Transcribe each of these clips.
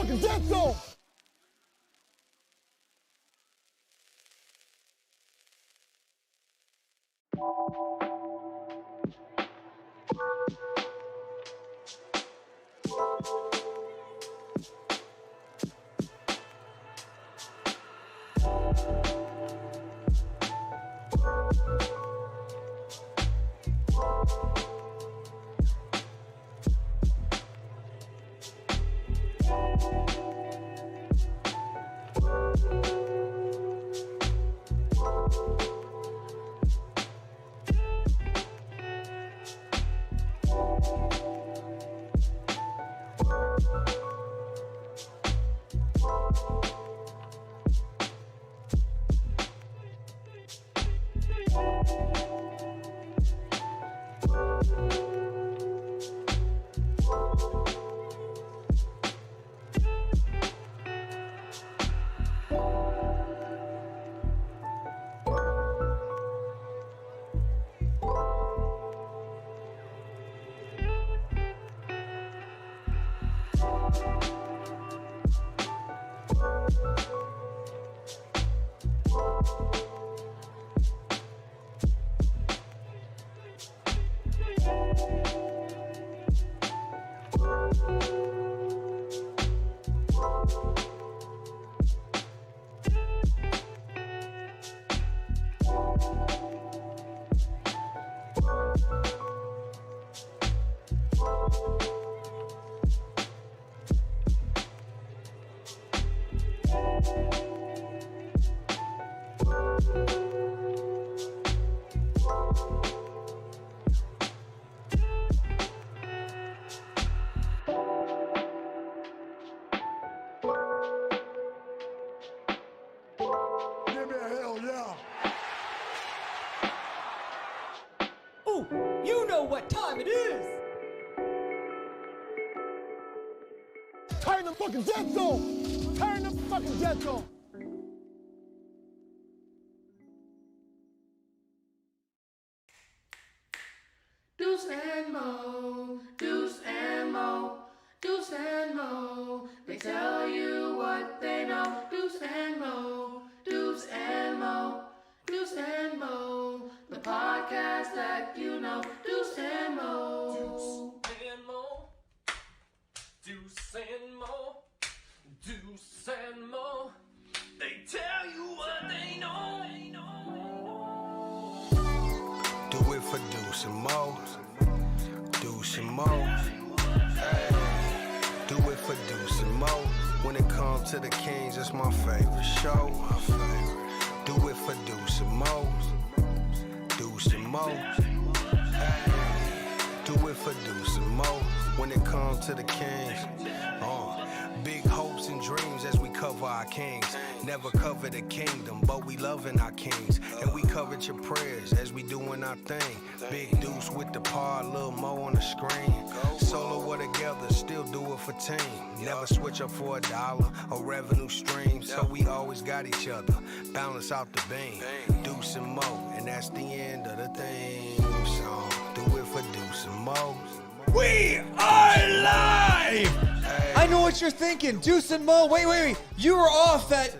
fucking death zone. Give me a hell yeah. Ooh, you know what time it is. Turn the fucking death zone. Turn the fucking death zone. Deuce and Mo, Deuce and Mo, Deuce and Mo. They tell you what they know. Deuce and Mo, Deuce and Mo, Deuce and Mo. The podcast that you know. Deuce and Mo. Deuce and Mo, Deuce and Mo, Deuce and Mo. They tell you what they know. Do it for Deuce and Mo, Deuce and Mo. Hey, do it for Deuce and Mo. When it comes to the Kings, it's my favorite show. Do it for Deuce and Mo, Deuce and Mo. Hey, do it for Deuce and Mo. When it comes to the Kings, big hopes and dreams as we cover our kings. Never cover the kingdom, but we loving our kings. And we covered your prayers as we doing our thing. Big Deuce with the pod, Lil Mo on the screen. Solo or together, still do it for team. Never switch up for $1 or revenue stream. So we always got each other, balance out the beam. Deuce and Mo, and that's the end of the thing. So do it for Deuce and Mo. We are live! I know what you're thinking. Deuce and Mo, wait. You were off at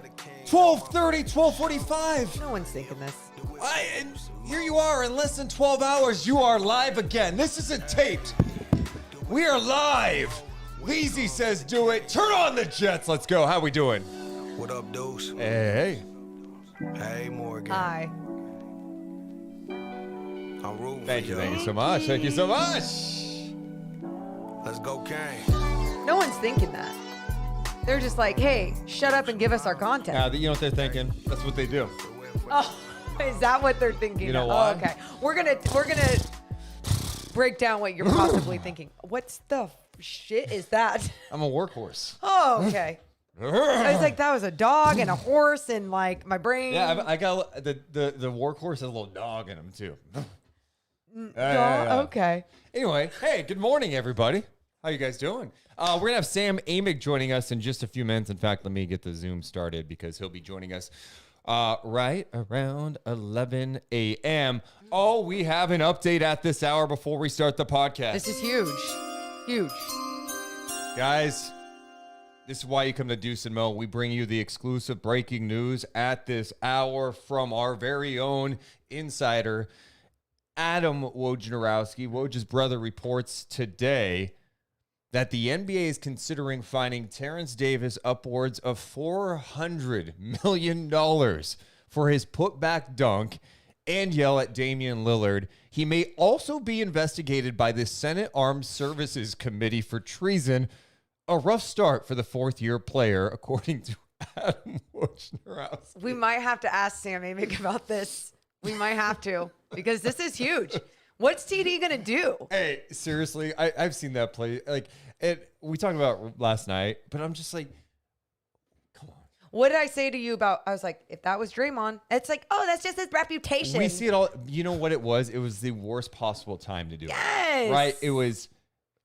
12:30, 12:45. No one's thinking this. And here you are in less than 12 hours. You are live again. This isn't taped. We are live. Leezy says do it. Turn on the Jets. Let's go. How we doing? What up, Deuce? Hey. Hey, Morgan. Hi. I'm rooting Thank for you. you. Thank you so much. Thank you so much. Let's go, Kane. No one's thinking that. They're just like, hey, shut up and give us our content. You know what they're thinking? That's what they do. Oh, is that what they're thinking? You know Oh, why? okay. We're gonna break down what you're possibly thinking. What's the shit is that? I'm a workhorse. Oh, okay. I was like, that was a dog and a horse and like my brain. Yeah, I got the workhorse has a little dog in him too. Okay. Anyway, hey, good morning, everybody. How you guys doing? We're gonna have Sam Amick joining us in just a few minutes. In fact, let me get the Zoom started because he'll be joining us right around 11 a.m. Oh, we have an update at this hour before we start the podcast. This is huge. Huge. Guys, This is why you come to Deuce and Mo. We bring you the exclusive breaking news at this hour from our very own insider, Adam Wojnarowski. Woj's brother reports today that the NBA is considering fining Terrence Davis upwards of $400 million for his putback dunk and yell at Damian Lillard. He may also be investigated by the Senate Armed Services Committee for treason. A rough start for the fourth-year player, according to Adam Wojnarowski. We might have to ask Sam Amick about this. We might have to, because this is huge. What's TD going to do? Hey, seriously, I've seen that play. Like, we talked about last night, but I'm just like, come on. What did I say to you about, I was like, if that was Draymond, it's like, oh, that's just his reputation. We see it all. You know what it was? It was the worst possible time to do Yes. it. Right? It was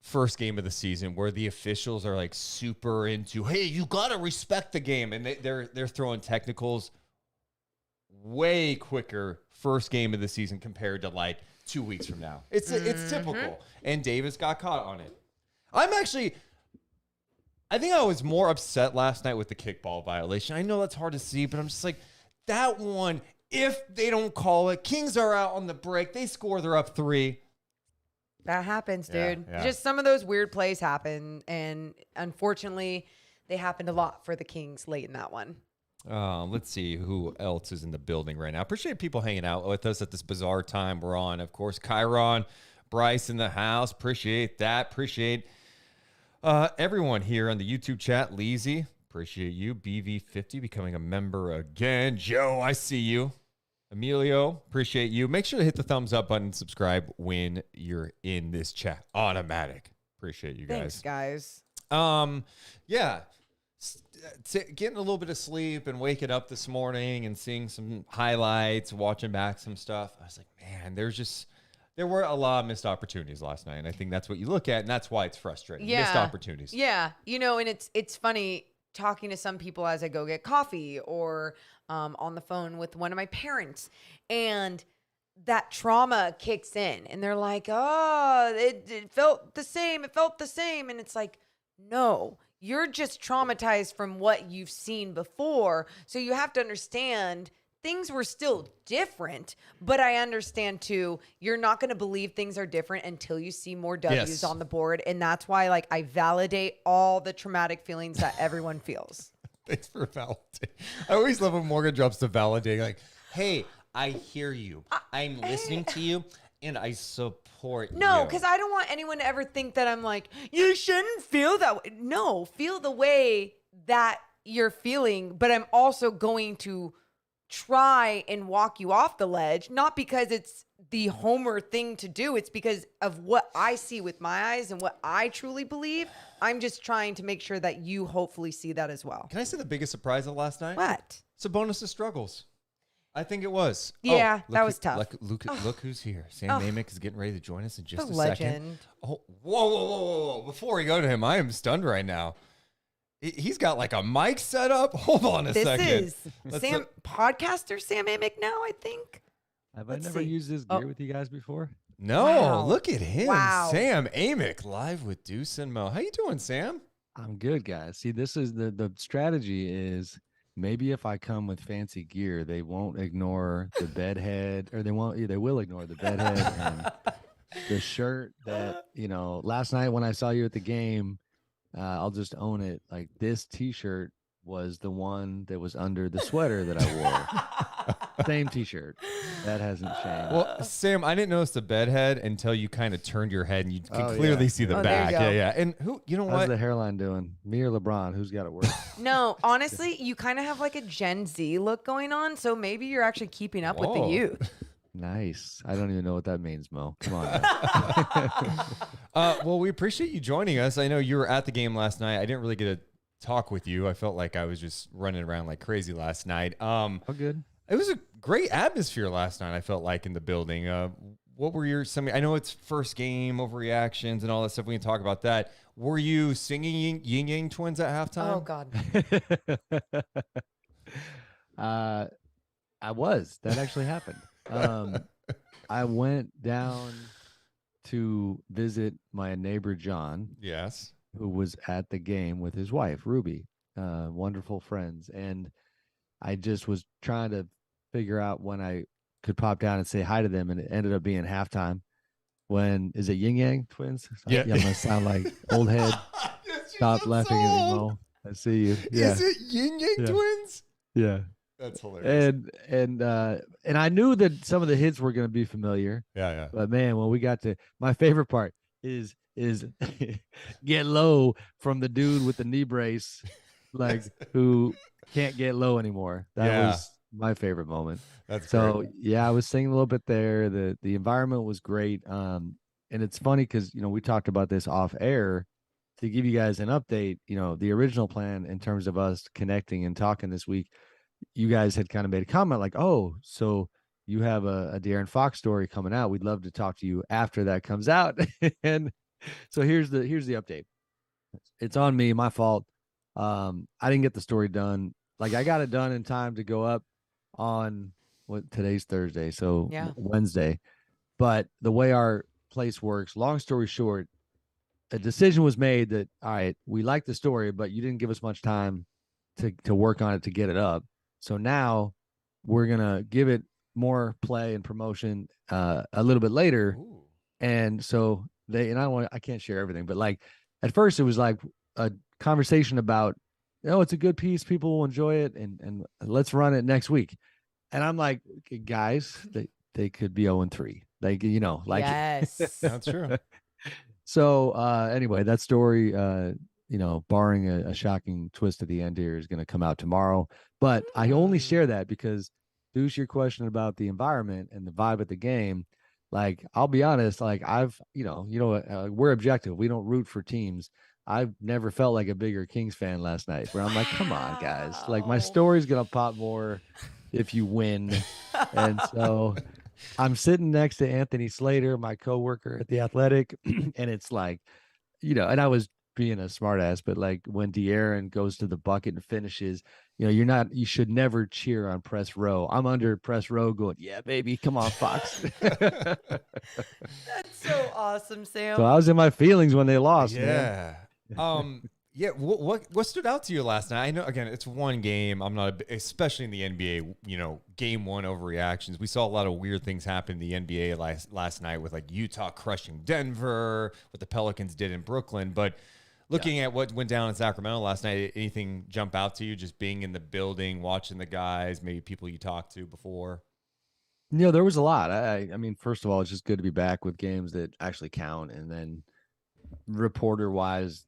first game of the season where the officials are like super into, hey, you gotta respect the game, and they're throwing technicals way quicker first game of the season compared to like 2 weeks from now. It's typical, and Davis got caught on it. I think I was more upset last night with the kickball violation. I know that's hard to see, but I'm just like, that one, if they don't call it, Kings are out on the break, they score, they're up 3. That happens, dude. Yeah. Just some of those weird plays happen, and unfortunately, they happened a lot for the Kings late in that one. Let's see who else is in the building right now. Appreciate people hanging out with us at this bizarre time we're on. Of course, Chiron, Bryce in the house. Appreciate that. Appreciate everyone here on the YouTube chat. Leezy, appreciate you. BV50 becoming a member again. Joe, I see you. Emilio, appreciate you. Make sure to hit the thumbs up button and subscribe when you're in this chat. Automatic. Appreciate you guys. Thanks, guys. Yeah. Getting a little bit of sleep and waking up this morning and seeing some highlights, watching back some stuff. I was like, man, there were a lot of missed opportunities last night. And I think that's what you look at, and that's why it's frustrating. Yeah. Missed opportunities. Yeah. And it's funny talking to some people as I go get coffee or on the phone with one of my parents, and that trauma kicks in and they're like, oh, it felt the same. It felt the same. And it's like, no, you're just traumatized from what you've seen before. So you have to understand things were still different, but I understand too, you're not going to believe things are different until you see more W's on the board. And that's why, like, I validate all the traumatic feelings that everyone feels. Thanks for validating. I always love when Morgan drops the validating, like, hey, I hear you. I'm listening to you, and I support you. No, because I don't want anyone to ever think that I'm like, you shouldn't feel that way. No, feel the way that you're feeling, but I'm also going to try and walk you off the ledge, not because it's the Homer thing to do. It's because of what I see with my eyes and what I truly believe. I'm just trying to make sure that you hopefully see that as well. Can I say the biggest surprise of last night? What? Sabonis' struggles. I think it was. Yeah, that was tough. Look who's here. Sam Amick is getting ready to join us in just The a legend. second. Oh, whoa. Before we go to him, I am stunned right now. He's got like a mic set up. Hold on a second. This is podcaster Sam Amick now, I think. Have I never used this gear with you guys before? No, Wow. look at him. Wow. Sam Amick live with Deuce and Mo. How you doing, Sam? I'm good, guys. See, this is the strategy is maybe if I come with fancy gear, they won't ignore the bed head, or they will ignore the bed head and the shirt that, last night when I saw you at the game, I'll just own it. Like, this t-shirt was the one that was under the sweater that I wore. Same t-shirt. That hasn't changed. Well, Sam, I didn't notice the bed head until you kind of turned your head and you can Oh, clearly yeah. see the Oh, there you back. go. Yeah. And you know How's what? the hairline doing? Me or LeBron? Who's got it worse? No, honestly, you kind of have like a Gen Z look going on. So maybe you're actually keeping up with the Whoa. youth. Nice. I don't even know what that means, Mo. Come on. Now. Well, we appreciate you joining us. I know you were at the game last night. I didn't really get to talk with you. I felt like I was just running around like crazy last night. Oh, good. It was a great atmosphere last night, I felt like, in the building. What were I know it's first game, overreactions and all that stuff. We can talk about that. Were you singing Yin Yang Twins at halftime? Oh, God. I was. That actually happened. I went down to visit my neighbor John, Yes. who was at the game with his wife, Ruby, wonderful friends. And I just was trying to figure out when I could pop down and say hi to them. And it ended up being halftime. When is it Yin Yang Twins? Yeah. I'm gonna sound like old head. Stop laughing at me, Mo. I see you. Yeah. Is it Yin Yang Yeah. Twins? Yeah. That's hilarious. And I knew that some of the hits were gonna be familiar. Yeah. But man, when we got to my favorite part is get low from the dude with the knee brace, like who can't get low anymore. That was my favorite moment. That's So great. yeah, I was singing a little bit there. The environment was great. And it's funny because we talked about this off air to give you guys an update. The original plan in terms of us connecting and talking this week, you guys had kind of made a comment like, "Oh, so you have a De'Aaron Fox story coming out. We'd love to talk to you after that comes out." And so here's the update. It's on me, my fault. I didn't get the story done. Like I got it done in time to go up on today's Thursday, so Yeah. Wednesday. But the way our place works, long story short, a decision was made that all right, we like the story, but you didn't give us much time to work on it to get it up. So now we're gonna give it more play and promotion a little bit later. Ooh. And so I can't share everything, but like at first it was like a conversation about, it's a good piece, people will enjoy it, and let's run it next week. And I'm like, guys, they could be 0-3. Like, like Yes. That's true. so anyway, that story, barring a shocking twist at the end here, is going to come out tomorrow. But I only share that because, Deuce, your question about the environment and the vibe at the game, like, I'll be honest, like we're objective. We don't root for teams. I've never felt like a bigger Kings fan last night where I'm like, come on, guys. Like, my story's going to pop more if you win. And so I'm sitting next to Anthony Slater, my coworker at the Athletic, and it's like, and I was being a smartass, but like when De'Aaron goes to the bucket and finishes, you should never cheer on press row. I'm under press row going, yeah, baby, come on, Fox. That's so awesome, Sam. So I was in my feelings when they lost, man. Yeah. Yeah. What stood out to you last night? I know, again, it's one game. I'm not, especially in the NBA, game one overreactions. We saw a lot of weird things happen in the NBA last night with like Utah crushing Denver, what the Pelicans did in Brooklyn. But looking at what went down in Sacramento last night, anything jump out to you just being in the building, watching the guys, maybe people you talked to before? There was a lot. I mean, first of all, it's just good to be back with games that actually count. And then reporter wise,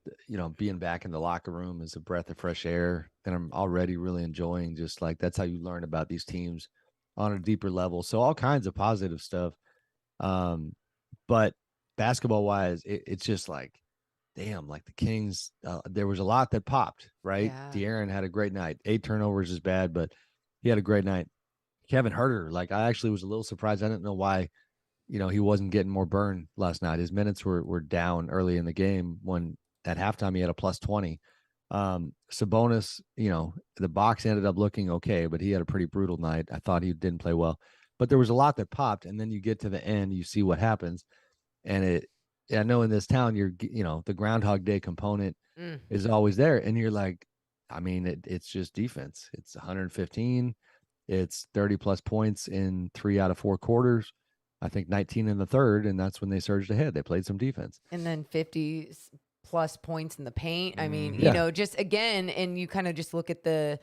being back in the locker room is a breath of fresh air. And I'm already really enjoying just like, that's how you learn about these teams on a deeper level. So all kinds of positive stuff. But basketball wise, it's just like, damn, like the Kings, there was a lot that popped, right? Yeah. De'Aaron had a great night. 8 turnovers is bad, but he had a great night. Kevin Huerter, like I actually was a little surprised. I didn't know why, he wasn't getting more burn last night. His minutes were down early in the game when at halftime he had a +20. Sabonis, the box ended up looking okay, but he had a pretty brutal night. I thought he didn't play well, but there was a lot that popped. And then you get to the end, you see what happens. And I know in this town, the Groundhog Day component is always there. And you're like, I mean, it's just defense. It's 115. It's 30 plus points in 3 out of 4 quarters. I think 19 in the third, and that's when they surged ahead. They played some defense. And then 50 plus points in the paint. I mean, Yeah. just again, and you kind of just look at the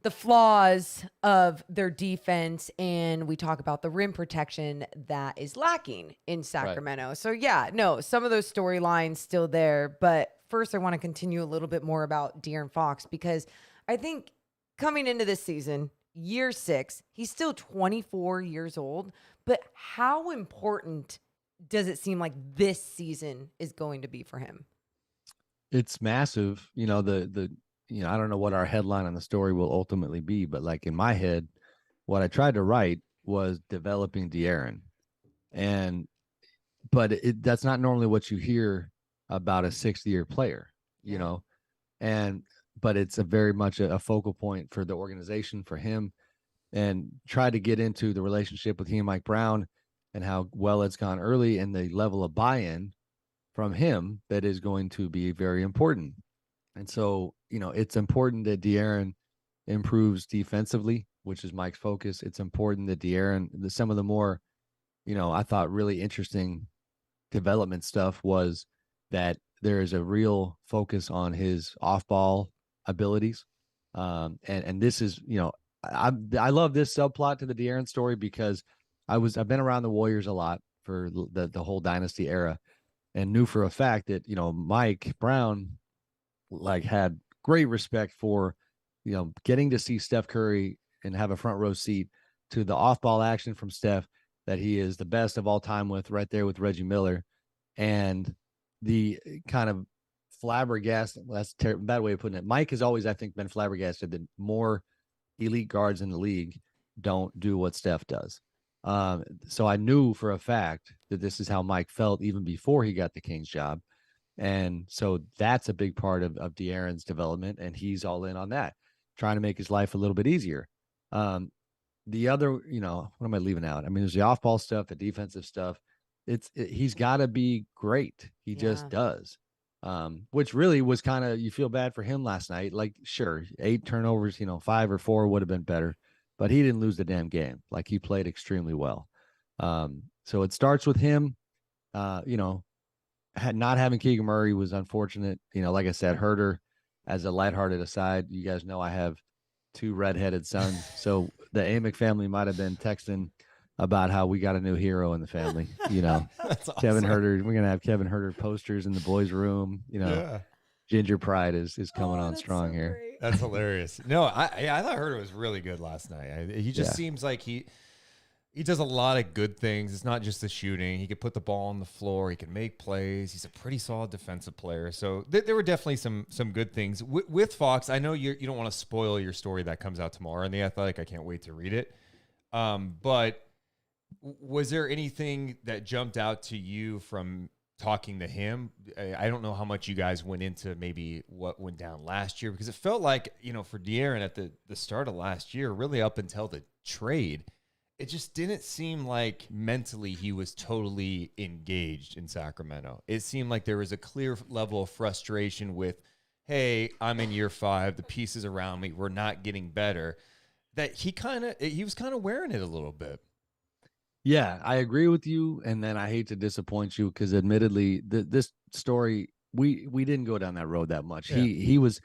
flaws of their defense, and we talk about the rim protection that is lacking in Sacramento. So yeah, no, some of those storylines still there. But first, I want to continue a little bit more about De'Aaron Fox, because I think coming into this season, year 6, he's still 24 years old. But how important does it seem like this season is going to be for him? It's massive. I don't know what our headline on the story will ultimately be, but like in my head, what I tried to write was developing De'Aaron. But that's not normally what you hear about a 6th-year player, but it's very much a focal point for the organization, for him, and try to get into the relationship with he and Mike Brown and how well it's gone early and the level of buy-in from him that is going to be very important. And so, it's important that De'Aaron improves defensively, which is Mike's focus. It's important that De'Aaron, some of the more, I thought really interesting development stuff was that there is a real focus on his off-ball abilities. And this is, I love this subplot to the De'Aaron story because I've been around the Warriors a lot for the whole dynasty era and knew for a fact that, Mike Brown had great respect for, getting to see Steph Curry and have a front row seat to the off-ball action from Steph that he is the best of all time with, right there with Reggie Miller. And the kind of flabbergasted, that's a bad way of putting it. Mike has always, I think, been flabbergasted that more elite guards in the league don't do what Steph does. So I knew for a fact that this is how Mike felt even before he got the Kings job. And so that's a big part of De'Aaron's development, and he's all in on that, trying to make his life a little bit easier. The other, what am I leaving out? I mean, there's the off-ball stuff, the defensive stuff. He's got to be great. He just does. Which really was kind of, you feel bad for him last night. Sure, 8 turnovers, 5 or 4 would have been better, but he didn't lose the damn game. He played extremely well. So it starts with him, not having Keegan Murray was unfortunate. Like I said, Herter, as a lighthearted aside, you guys know I have 2 redheaded sons. So the Amick family might have been texting about how we got a new hero in the family. That's awesome. Kevin Herter, we're going to have Kevin Herter posters in the boys' room. Ginger Pride is coming on strong here. Great. That's hilarious. No, I thought Herter was really good last night. He just seems like he does a lot of good things. It's not just the shooting. He could put the ball on the floor. He can make plays. He's a pretty solid defensive player. So there were definitely some good things. With Fox, I know you don't want to spoil your story that comes out tomorrow in The Athletic. I can't wait to read it. But was there anything that jumped out to you from talking to him? I don't know how much you guys went into maybe what went down last year, because it felt like, for De'Aaron at the start of last year, really up until the trade, it just didn't seem like mentally he was totally engaged in Sacramento. It seemed like there was a clear level of frustration with, hey, I'm in year 5, the pieces around me, we're not getting better, that he was kind of wearing it a little bit. Yeah, I agree with you. And then I hate to disappoint you because admittedly, this story, we didn't go down that road that much. Yeah. He was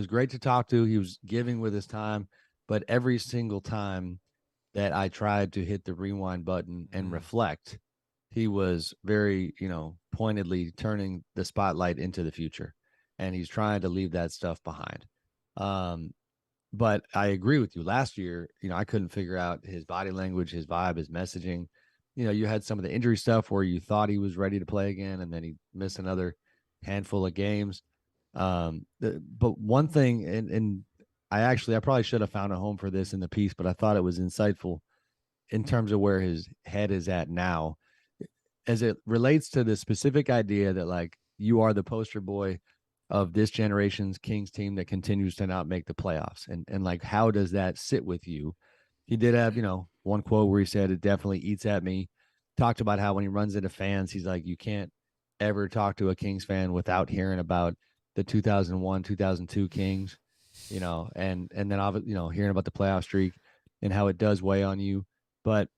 great to talk to. He was giving with his time. But every single time that I tried to hit the rewind button and reflect, he was very, pointedly turning the spotlight into the future. And he's trying to leave that stuff behind. But I agree with you. Last year, I couldn't figure out his body language, his vibe, his messaging. You had some of the injury stuff where you thought he was ready to play again, and then he missed another handful of games. But one thing, and I probably should have found a home for this in the piece, but I thought it was insightful in terms of where his head is at now, as it relates to the specific idea that you are the poster boy of this generation's Kings team that continues to not make the playoffs. And how does that sit with you? He did have, one quote where he said, "It definitely eats at me." Talked about how when he runs into fans, he's like, you can't ever talk to a Kings fan without hearing about the 2001, 2002 Kings, and then, hearing about the playoff streak and how it does weigh on you. But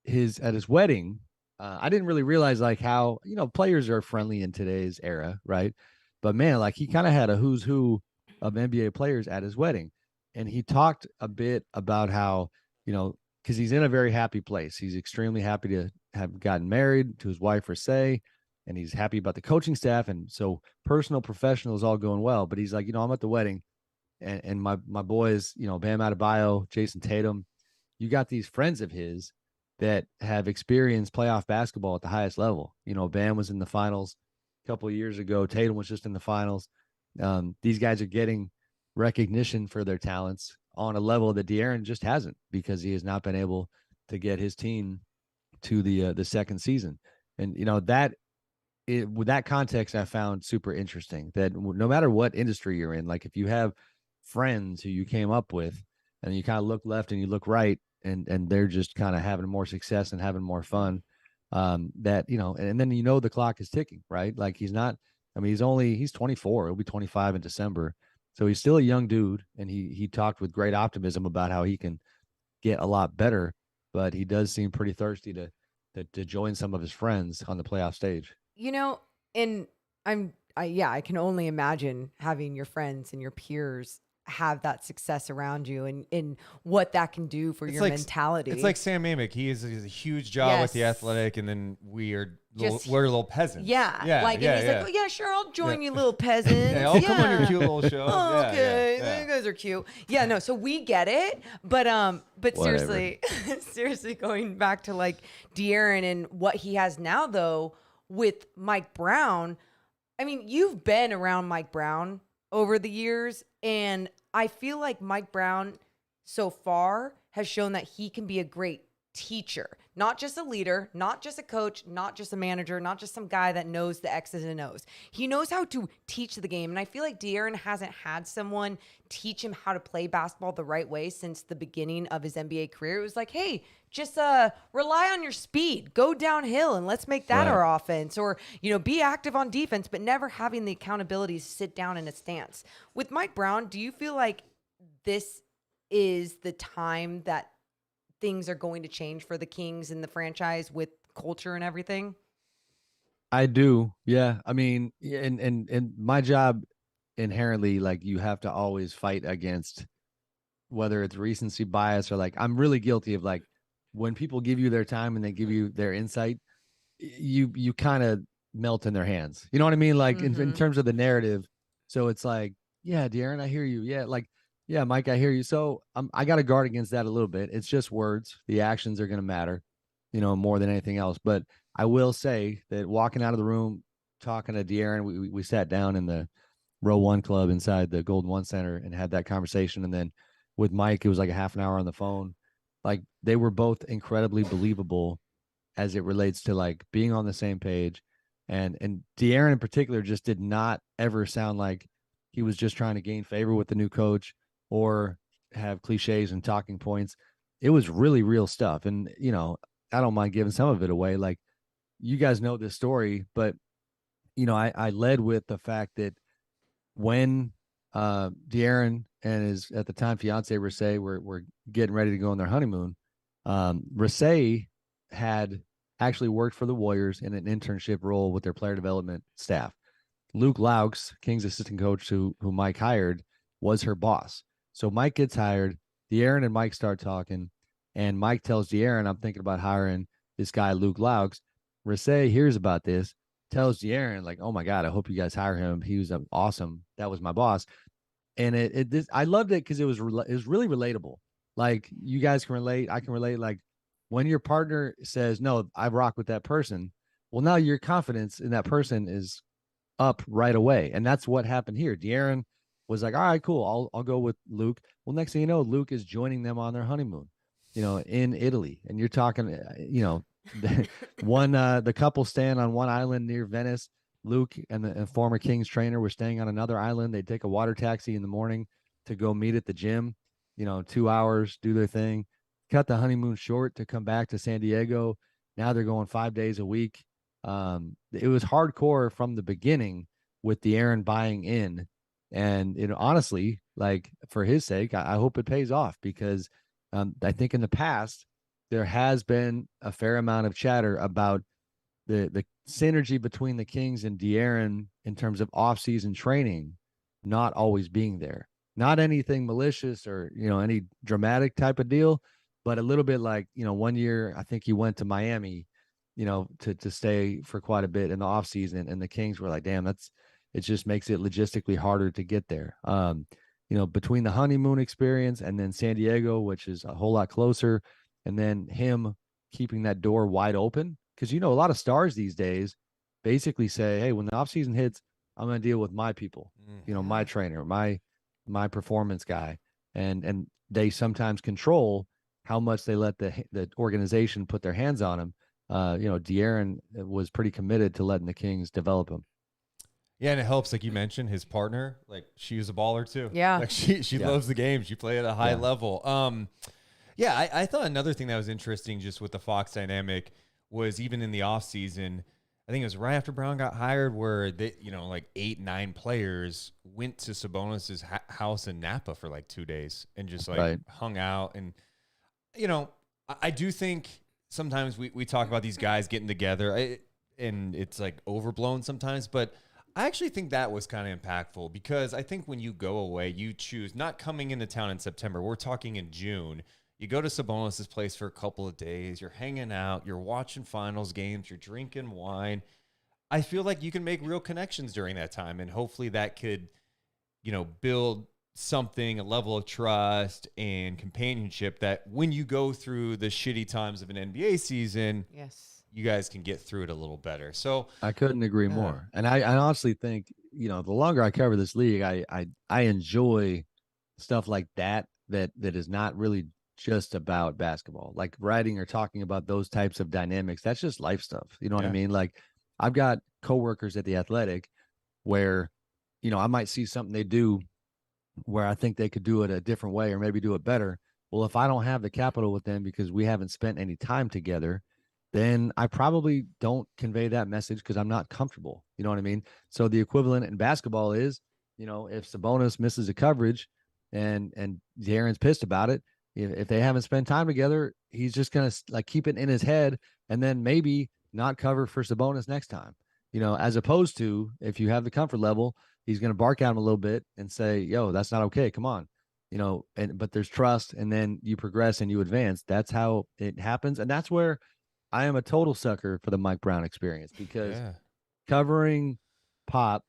at his wedding, I didn't really realize how, players are friendly in today's era. Right. But man, he kind of had a who's who of NBA players at his wedding. And he talked a bit about how, because he's in a very happy place. He's extremely happy to have gotten married to his wife, Say, and he's happy about the coaching staff. And so personal, professional is all going well. But he's like, I'm at the wedding and my boys, Bam Adebayo, Jason Tatum, you got these friends of his that have experienced playoff basketball at the highest level. Bam was in the finals a couple of years ago. Tatum was just in the finals. These guys are getting recognition for their talents on a level that De'Aaron just hasn't, because he has not been able to get his team to the second season. And with that context, I found super interesting that no matter what industry you're in, if you have friends who you came up with and you kind of look left and you look right, and they're just kind of having more success and having more fun, that, and then, the clock is ticking, right? Like he's 24. He'll be 25 in December. So he's still a young dude. And he talked with great optimism about how he can get a lot better, but he does seem pretty thirsty to join some of his friends on the playoff stage. And I can only imagine having your friends and your peers have that success around you and what that can do for your mentality. It's like Sam Amick. He is a huge job with the Athletic, and then we're little peasants. Yeah. Like, and he's like, oh, yeah, sure, I'll join you little peasants. Yeah, I'll come on your cute little show. Oh, okay. You guys are cute. Yeah, no, so we get it. But seriously, going back to like De'Aaron and what he has now, though, with Mike Brown, I mean, you've been around Mike Brown over the years, and I feel like Mike Brown so far has shown that he can be a great teacher, not just a leader, not just a coach, not just a manager, not just some guy that knows the X's and O's. He knows how to teach the game. And I feel like De'Aaron hasn't had someone teach him how to play basketball the right way since the beginning of his NBA career. It was like, hey, just rely on your speed, go downhill, and let's make that our offense. Or, be active on defense, but never having the accountability to sit down in a stance. With Mike Brown, do you feel like this is the time that things are going to change for the Kings and the franchise with culture and everything? I do. Yeah. I mean, and my job inherently, like, you have to always fight against whether it's recency bias or, like, I'm really guilty of, like, when people give you their time and they give you their insight, you kind of melt in their hands. You know what I mean? Like, in terms of the narrative. So it's like, yeah, De'Aaron, I hear you. Yeah. Like, yeah, Mike, I hear you. So I got to guard against that a little bit. It's just words. The actions are going to matter, more than anything else. But I will say that walking out of the room, talking to De'Aaron, we sat down in the row 1 club inside the Golden One Center and had that conversation. And then with Mike, it was like a half an hour on the phone. Like, they were both incredibly believable as it relates to, like, being on the same page. And De'Aaron in particular just did not ever sound like he was just trying to gain favor with the new coach or have cliches and talking points. It was really real stuff. And, I don't mind giving some of it away. Like, you guys know this story, but, I led with the fact that when De'Aaron and his, at the time, fiance Rasay were getting ready to go on their honeymoon, Rasay had actually worked for the Warriors in an internship role with their player development staff. Luke Laux, Kings assistant coach who Mike hired, was her boss. So Mike gets hired, De'Aaron and Mike start talking, and Mike tells De'Aaron, I'm thinking about hiring this guy, Luke Laux. Rasay hears about this, tells De'Aaron, like, oh my God, I hope you guys hire him. He was awesome. That was my boss. And I loved it because it was really relatable. Like, you guys can relate. I can relate. Like, when your partner says, no, I rock with that person. Well, now your confidence in that person is up right away. And that's what happened here. De'Aaron was like, all right, cool. I'll go with Luke. Well, next thing you know, Luke is joining them on their honeymoon, in Italy. And you're talking, the couple staying on one island near Venice. Luke and the former Kings trainer were staying on another island. They'd take a water taxi in the morning to go meet at the gym, 2 hours, do their thing, cut the honeymoon short to come back to San Diego. Now they're going 5 days a week. It was hardcore from the beginning with De'Aaron buying in. And, honestly, like, for his sake, I hope it pays off because I think in the past, there has been a fair amount of chatter about the synergy between the Kings and De'Aaron in terms of off-season training not always being there. Not anything malicious or, any dramatic type of deal, but a little bit like, 1 year, I think he went to Miami, to stay for quite a bit in the offseason. And the Kings were like, damn, it just makes it logistically harder to get there. Between the honeymoon experience and then San Diego, which is a whole lot closer, and then him keeping that door wide open. Because, a lot of stars these days basically say, hey, when the offseason hits, I'm going to deal with my people, my trainer, my performance guy. And they sometimes control how much they let the organization put their hands on him. De'Aaron was pretty committed to letting the Kings develop him. Yeah, and it helps, like you mentioned, his partner, like, she was a baller too. Yeah. Like, she loves the game. She played at a high level. I thought another thing that was interesting just with the Fox dynamic was even in the offseason. I think it was right after Brown got hired where they, like 8-9 players went to Sabonis's house in Napa for like 2 days and just like hung out. And, I do think sometimes we talk about these guys getting together and it's like overblown sometimes, but I actually think that was kind of impactful because I think when you go away, you choose not coming into town in September. We're talking in June. You go to Sabonis' place for a couple of days. You're hanging out. You're watching finals games. You're drinking wine. I feel like you can make real connections during that time, and hopefully that could, build something, a level of trust and companionship that when you go through the shitty times of an NBA season, you guys can get through it a little better. So I couldn't agree more. And I honestly think, the longer I cover this league, I enjoy stuff like that is not really just about basketball, like writing or talking about those types of dynamics. That's just life stuff. You know what I mean? Like I've got coworkers at the Athletic where, I might see something they do where I think they could do it a different way or maybe do it better. Well, if I don't have the capital with them because we haven't spent any time together, then I probably don't convey that message because I'm not comfortable. You know what I mean? So the equivalent in basketball is, if Sabonis misses a coverage and De'Aaron's pissed about it, if they haven't spent time together, he's just going to like keep it in his head and then maybe not cover for Sabonis next time, as opposed to if you have the comfort level, he's going to bark at him a little bit and say, yo, that's not okay. Come on, but there's trust and then you progress and you advance. That's how it happens. And that's where I am a total sucker for the Mike Brown experience because covering Pop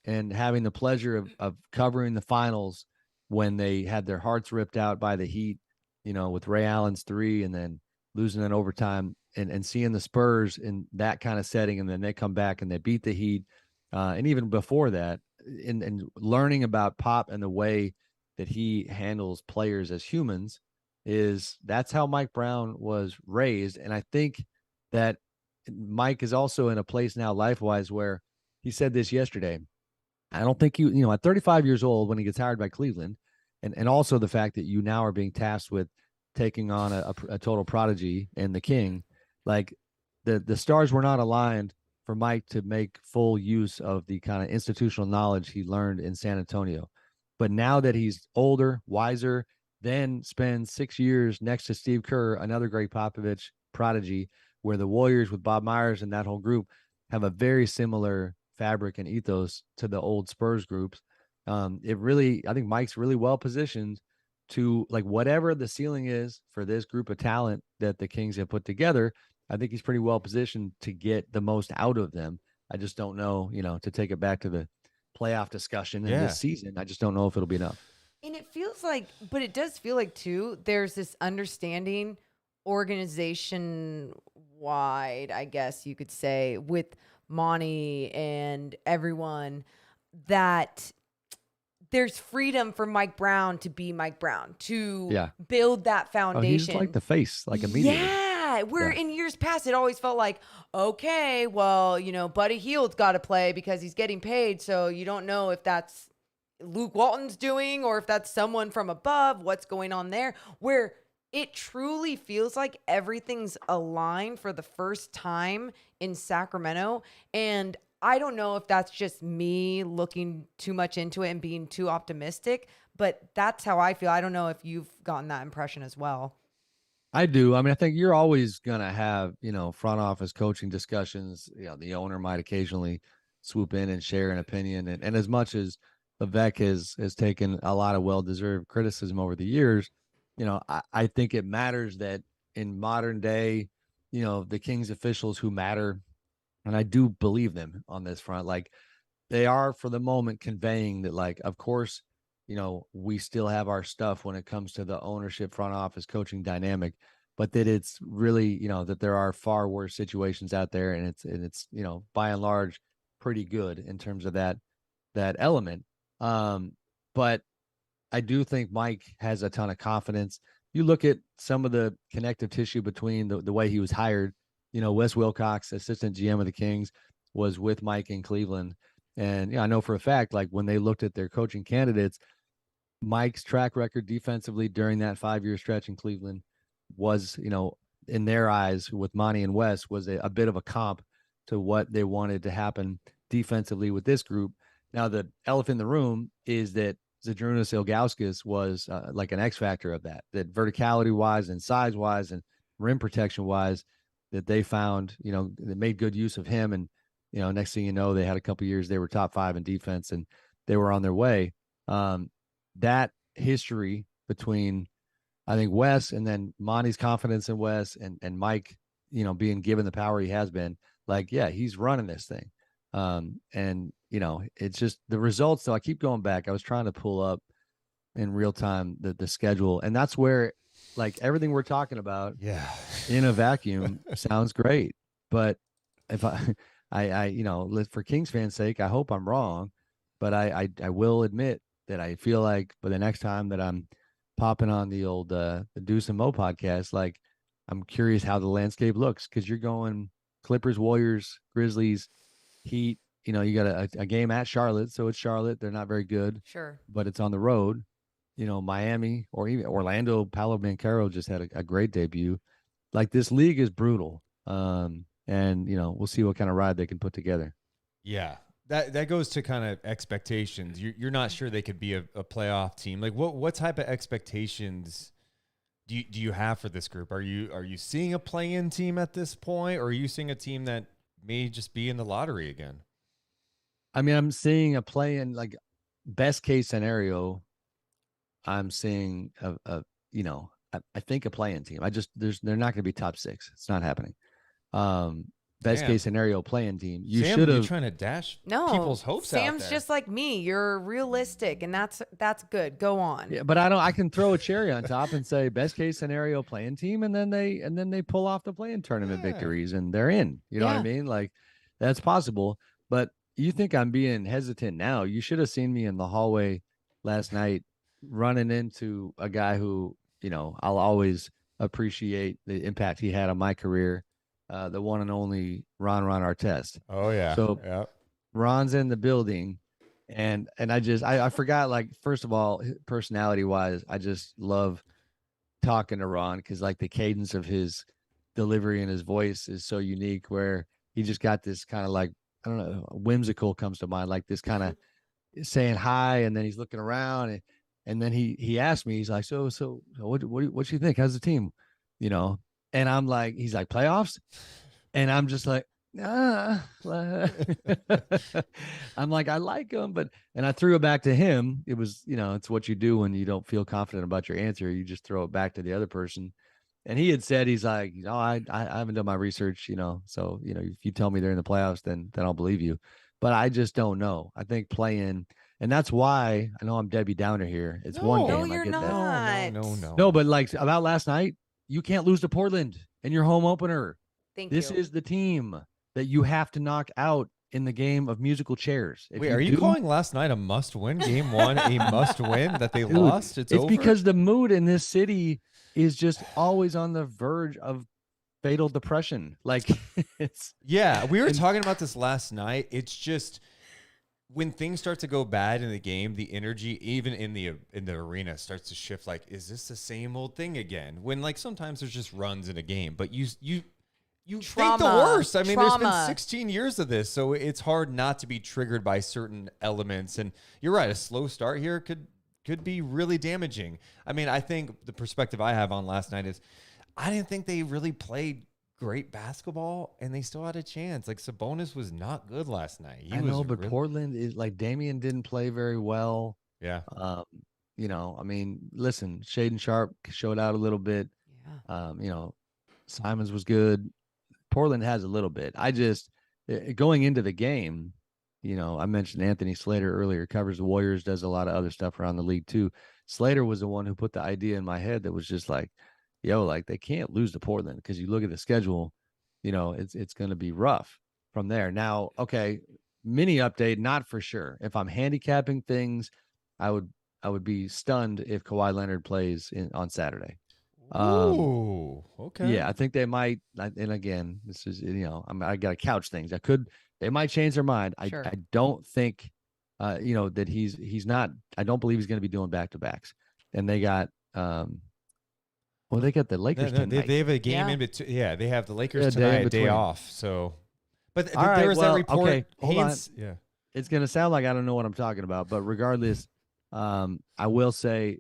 and having the pleasure of covering the finals when they had their hearts ripped out by the Heat, with Ray Allen's 3 and then losing in overtime and seeing the Spurs in that kind of setting. And then they come back and they beat the Heat. And even before that, and learning about Pop and the way that he handles players as humans that's how Mike Brown was raised. And I think that Mike is also in a place now life-wise where he said this yesterday. I don't think at 35 years old when he gets hired by Cleveland, and also the fact that you now are being tasked with taking on a total prodigy and the King, like the stars were not aligned for Mike to make full use of the kind of institutional knowledge he learned in San Antonio. But now that he's older, wiser, then spends 6 years next to Steve Kerr, another Greg Popovich prodigy, where the Warriors with Bob Myers and that whole group have a very similar fabric and ethos to the old Spurs groups. I think Mike's really well positioned to, like, whatever the ceiling is for this group of talent that the Kings have put together. I think he's pretty well positioned to get the most out of them. I just don't know, to take it back to the playoff discussion in this season. I just don't know if it'll be enough. And it feels like, but it does feel like too, there's this understanding organization wide, I guess you could say, with Monty and everyone, that there's freedom for Mike Brown to be Mike Brown, to build that foundation. He's like the face, like immediately. Yeah, where in years past, it always felt like, okay, well, Buddy Hield's got to play because he's getting paid. So you don't know if that's Luke Walton's doing or if that's someone from above, what's going on there, where it truly feels like everything's aligned for the first time in Sacramento. And I don't know if that's just me looking too much into it and being too optimistic, but that's how I feel. I don't know if you've gotten that impression as well. I do. I mean, I think you're always going to have, front office coaching discussions. The owner might occasionally swoop in and share an opinion. And as much as Levesque has taken a lot of well-deserved criticism over the years, I think it matters that in modern day, the Kings officials who matter, and I do believe them on this front, like they are for the moment conveying that, like, of course, we still have our stuff when it comes to the ownership, front office, coaching dynamic, but that it's really, that there are far worse situations out there, and it's by and large pretty good in terms of that element. But I do think Mike has a ton of confidence. You look at some of the connective tissue between the way he was hired. Wes Wilcox, assistant GM of the Kings, was with Mike in Cleveland. And I know for a fact, like when they looked at their coaching candidates, Mike's track record defensively during that 5-year stretch in Cleveland was, in their eyes with Monty and Wes was a bit of a comp to what they wanted to happen defensively with this group. Now, the elephant in the room is that Zydrunas Ilgauskas was like an X factor of that verticality wise and size wise and rim protection wise, that they found, they made good use of him. And, next thing you know, they had a couple years, they were top 5 in defense and they were on their way. That history between, I think, Wes and then Monty's confidence in Wes and Mike, being given the power he has been, like, yeah, he's running this thing. And, it's just the results. So I keep going back. I was trying to pull up in real time the schedule. And that's where, like, everything we're talking about in a vacuum sounds great. But if I for Kings fans' sake, I hope I'm wrong. But I will admit that I feel like by the next time that I'm popping on the old the Deuce and Mo podcast, like, I'm curious how the landscape looks, because you're going Clippers, Warriors, Grizzlies, Heat. You got a game at Charlotte, so it's Charlotte. They're not very good, Sure, but it's on the road. Miami or even Orlando. Paolo Banchero just had a great debut. Like, this league is brutal, and we'll see what kind of ride they can put together. Yeah. That goes to kind of expectations. You're not sure they could be a playoff team. Like, what type of expectations do you have for this group? Are you seeing a play-in team at this point, or are you seeing a team that may just be in the lottery again? I mean, I'm seeing a play-in, like, best case scenario. I'm seeing I think a play-in team. They're not going to be top 6. It's not happening. Best case scenario play-in team. You should have trying to dash Sam's people's hopes out there. Sam's just like me. You're realistic, and that's good. Go on. Yeah, but I can throw a cherry on top and say best case scenario play-in team, and then they pull off the play-in tournament victories and they're in. You know what I mean? Like, that's possible. But you think I'm being hesitant now? You should have seen me in the hallway last night running into a guy who, I'll always appreciate the impact he had on my career. The one and only Ron Artest. Oh yeah. So Ron's in the building, and I forgot, like, first of all, personality wise, I just love talking to Ron, because, like, the cadence of his delivery and his voice is so unique, where he just got this kind of, like, I don't know, whimsical comes to mind, like this kind of saying hi, and then he's looking around, and then he asked me, he's like, so what you think? How's the team? And I'm like, he's like, playoffs? And I'm just like, I'm like, I like him, and I threw it back to him. It was, it's what you do when you don't feel confident about your answer. You just throw it back to the other person. And he had said, he's like, I haven't done my research, so, if you tell me they're in the playoffs, then I'll believe you. But I just don't know. I think play-in, and that's why I know I'm Debbie Downer here. It's one game. No, you're I get not. that. No, but, like, about last night, you can't lose to Portland in your home opener. This is the team that you have to knock out in the game of musical chairs. Wait, are you calling last night a must-win? Game 1 a must-win that they lost? It's over? Because the mood in this city is just always on the verge of fatal depression. Like, we were talking about this last night. It's just, when things start to go bad in the game, the energy, even in the arena, starts to shift. Like, is this the same old thing again? When, like, sometimes there's just runs in a game, but you think the worst. I mean, there's been 16 years of this, so it's hard not to be triggered by certain elements. And you're right, a slow start here could be really damaging. I mean, I think the perspective I have on last night is, I didn't think they really played great basketball, and they still had a chance. Like, Sabonis was not good last night. But Portland is, like, Damian didn't play very well. Yeah. I mean, listen, Shaden Sharp showed out a little bit. Yeah. Simons was good. Portland has a little bit. I just, going into the game, I mentioned Anthony Slater earlier, covers the Warriors, does a lot of other stuff around the league too. Slater was the one who put the idea in my head that was just like, like, they can't lose to Portland, because you look at the schedule, it's going to be rough from there. Now, okay, mini update, not for sure. If I'm handicapping things, I would be stunned if Kawhi Leonard plays on Saturday. Ooh, okay. Yeah, I think they might. And again, this is, I got to couch things. They might change their mind. Sure. I don't think, that he's not. I don't believe he's going to be doing back-to-backs. And they got Well, they got the No, Lakers no, tonight. they have a game Yeah. in between. Yeah, they have the Lakers Yeah, day in tonight, day between. off. So, but All right, there was well, that report. okay, hold on. Yeah. It's gonna sound like I don't know what I'm talking about, but regardless, I will say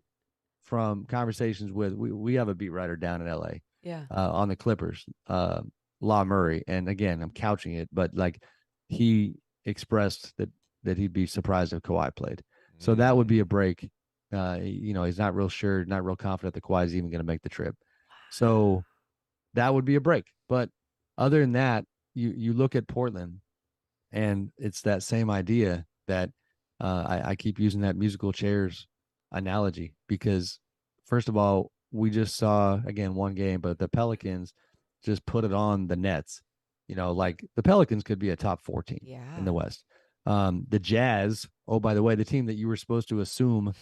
from conversations with we have a beat writer down in LA Yeah. on the Clippers, Law Murray, and again I'm couching it, but like he expressed that he'd be surprised if Kawhi played. So that would be a break. He's not real sure, not real confident that Kawhi is even going to make the trip. So that would be a break. But other than that, you look at Portland, and it's that same idea that I keep using that musical chairs analogy because, first of all, we just saw, again, one game, but the Pelicans just put it on the Nets. Like the Pelicans could be a top 4 team in the West. The Jazz, oh, by the way, the team that you were supposed to assume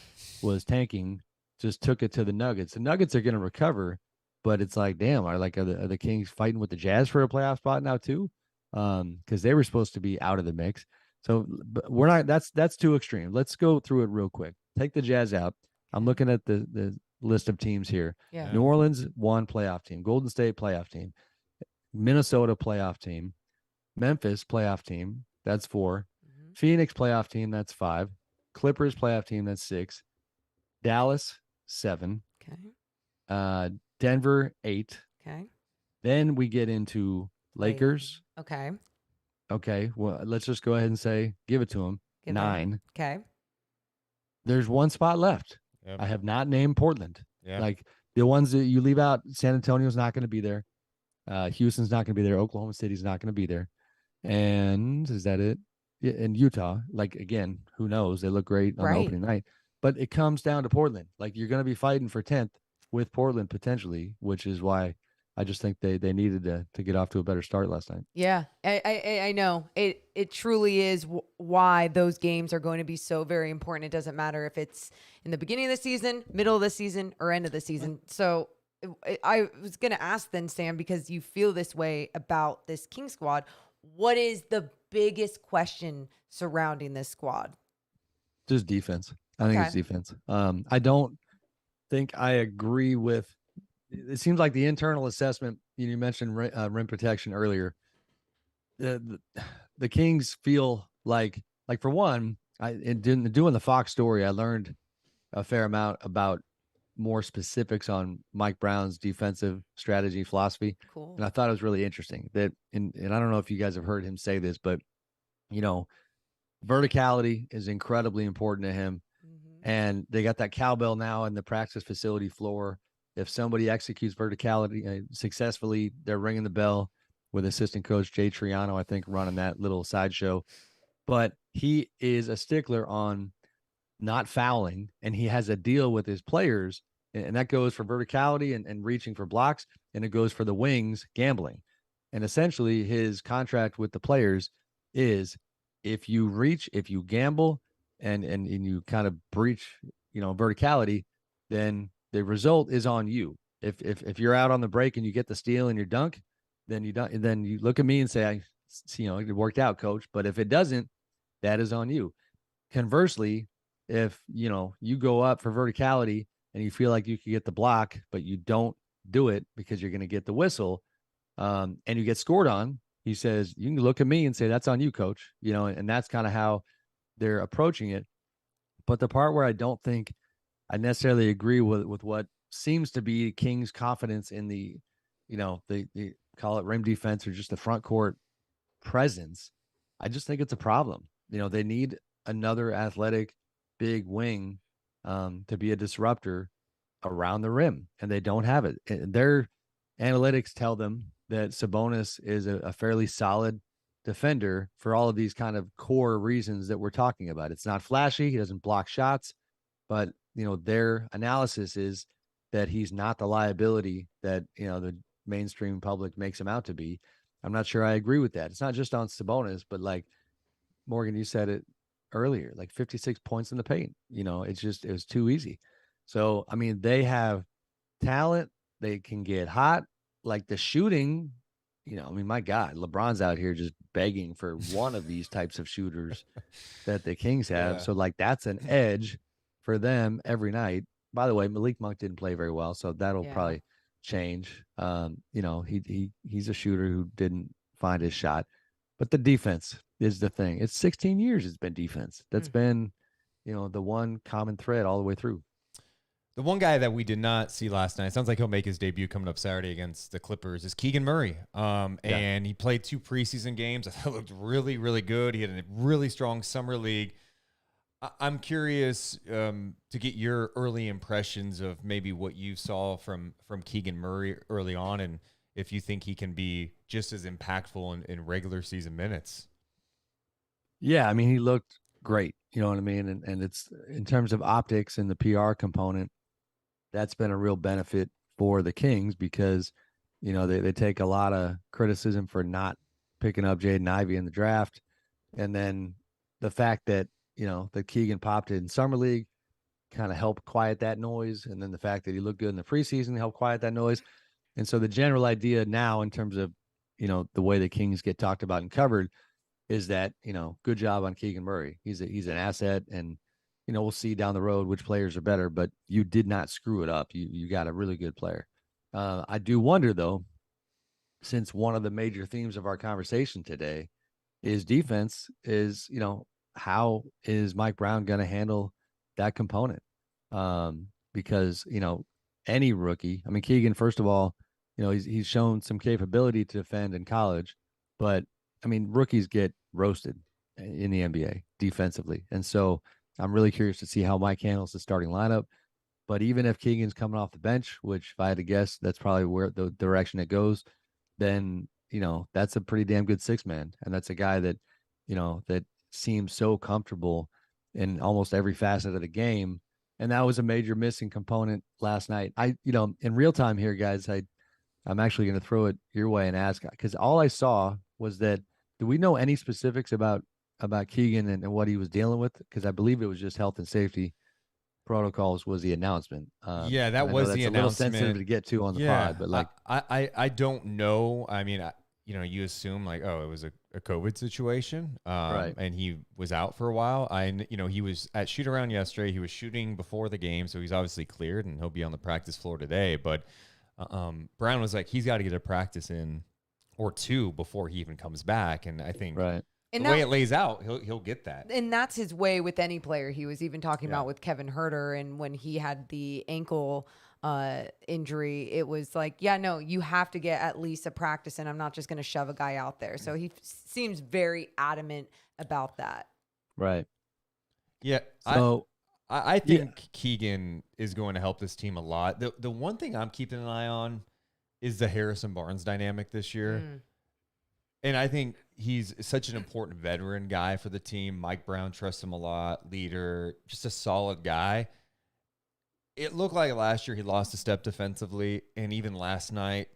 was tanking just took it to the Nuggets. The Nuggets are going to recover, but it's like, damn, are the Kings fighting with the Jazz for a playoff spot now too? Because they were supposed to be out of the mix. So but we're not. That's too extreme. Let's go through it real quick. Take the Jazz out. I'm looking at the list of teams here. Yeah. New Orleans, 1 playoff team. Golden State, playoff team. Minnesota, playoff team. Memphis, playoff team. That's 4. Phoenix, playoff team. That's 5. Clippers, playoff team. That's 6. Dallas, 7. Okay. Denver, 8. Okay. Then we get into Lakers. Okay. Okay. Well, let's just go ahead and say, give it to them. 9. Okay. There's 1 spot left. Yep. I have not named Portland. Yeah. Like the ones that you leave out, San Antonio's not going to be there. Houston's not going to be there. Oklahoma City's not going to be there. And is that it? Yeah, and Utah, like, again, who knows? They look great on the opening night. But it comes down to Portland. Like, you're going to be fighting for 10th with Portland potentially, which is why I just think they needed to get off to a better start last night. Yeah, I know. It truly is why those games are going to be so very important. It doesn't matter if it's in the beginning of the season, middle of the season, or end of the season. So I was going to ask then, Sam, because you feel this way about this King squad, what is the biggest question surrounding this squad? Just defense. I think it's defense. I don't think I agree with. It seems like the internal assessment. You mentioned rim protection earlier. The Kings feel like for one, in doing the Fox story, I learned a fair amount about more specifics on Mike Brown's defensive strategy philosophy. Cool. And I thought it was really interesting that, and I don't know if you guys have heard him say this, but verticality is incredibly important to him. And they got that cowbell now in the practice facility floor. If somebody executes verticality successfully, they're ringing the bell with assistant coach Jay Triano, I think, running that little sideshow. But he is a stickler on not fouling, and he has a deal with his players, and that goes for verticality and reaching for blocks, and it goes for the wings gambling. And essentially his contract with the players is if you reach, if you gamble, and you kind of breach, verticality, then the result is on you. If you're out on the break and you get the steal and your dunk, then you look at me and say, it worked out, coach. But if it doesn't, that is on you. Conversely, if you go up for verticality and you feel like you could get the block, but you don't do it because you're going to get the whistle, and you get scored on, he says, you can look at me and say, that's on you, coach. And that's kind of how they're approaching it. But the part where I don't think I necessarily agree with what seems to be King's confidence in the call it rim defense or just the front court presence, I just think it's a problem. They need another athletic big wing to be a disruptor around the rim, and they don't have it. And their analytics tell them that Sabonis is a fairly solid defender for all of these kind of core reasons that we're talking about. It's not flashy. He doesn't block shots, but their analysis is that he's not the liability that, the mainstream public makes him out to be. I'm not sure I agree with that. It's not just on Sabonis, but like Morgan, you said it earlier, like 56 points in the paint, it was too easy. So, I mean, they have talent. They can get hot. Like the shooting, my God, LeBron's out here just begging for one of these types of shooters that the Kings have. Yeah. So like that's an edge for them every night. By the way, Malik Monk didn't play very well, so that'll probably change. He's a shooter who didn't find his shot, but the defense is the thing. It's 16 years it's been defense. That's been, the one common thread all the way through. The one guy that we did not see last night, sounds like he'll make his debut coming up Saturday against the Clippers, is Keegan Murray. And he played 2 preseason games. I thought it looked really, really good. He had a really strong summer league. I'm curious to get your early impressions of maybe what you saw from Keegan Murray early on, and if you think he can be just as impactful in regular season minutes. Yeah, I mean, he looked great. You know what I mean? And it's in terms of optics and the PR component, that's been a real benefit for the Kings because, they take a lot of criticism for not picking up Jaden Ivey in the draft. And then the fact that, that Keegan popped in Summer League kind of helped quiet that noise. And then the fact that he looked good in the preseason helped quiet that noise. And so the general idea now in terms of, the way the Kings get talked about and covered is that, good job on Keegan Murray. He's an asset, and, we'll see down the road which players are better, but you did not screw it up. You got a really good player. I do wonder though, since one of the major themes of our conversation today is defense, is, how is Mike Brown going to handle that component? Because, any rookie, I mean, Keegan, first of all, he's shown some capability to defend in college, but I mean, rookies get roasted in the NBA defensively. And so I'm really curious to see how Mike handles the starting lineup. But even if Keegan's coming off the bench, which if I had to guess, that's probably where the direction it goes, then, that's a pretty damn good 6-man. And that's a guy that, that seems so comfortable in almost every facet of the game. And that was a major missing component last night. In real time here, guys, I'm actually going to throw it your way and ask, because all I saw was that, do we know any specifics about Keegan and what he was dealing with? Because I believe it was just health and safety protocols was the announcement. Yeah, that was the announcement. A little sensitive to get to on the pod, but like I don't know. I mean, you assume like, oh, it was a COVID situation, right? And he was out for a while. He was at shoot around yesterday. He was shooting before the game, so he's obviously cleared, and he'll be on the practice floor today. But Brown was like, he's got to get a practice in or 2 before he even comes back, and I think right. And the way it lays out, he'll get that. And that's his way with any player. He was even talking about with Kevin Huerter, and when he had the ankle injury, it was like, you have to get at least a practice, and I'm not just going to shove a guy out there. So he seems very adamant about that. Right. Yeah. So I think Keegan is going to help this team a lot. The one thing I'm keeping an eye on is the Harrison Barnes dynamic this year. And I think he's such an important veteran guy for the team. Mike Brown trusts him a lot, leader, just a solid guy. It looked like last year he lost a step defensively, and even last night,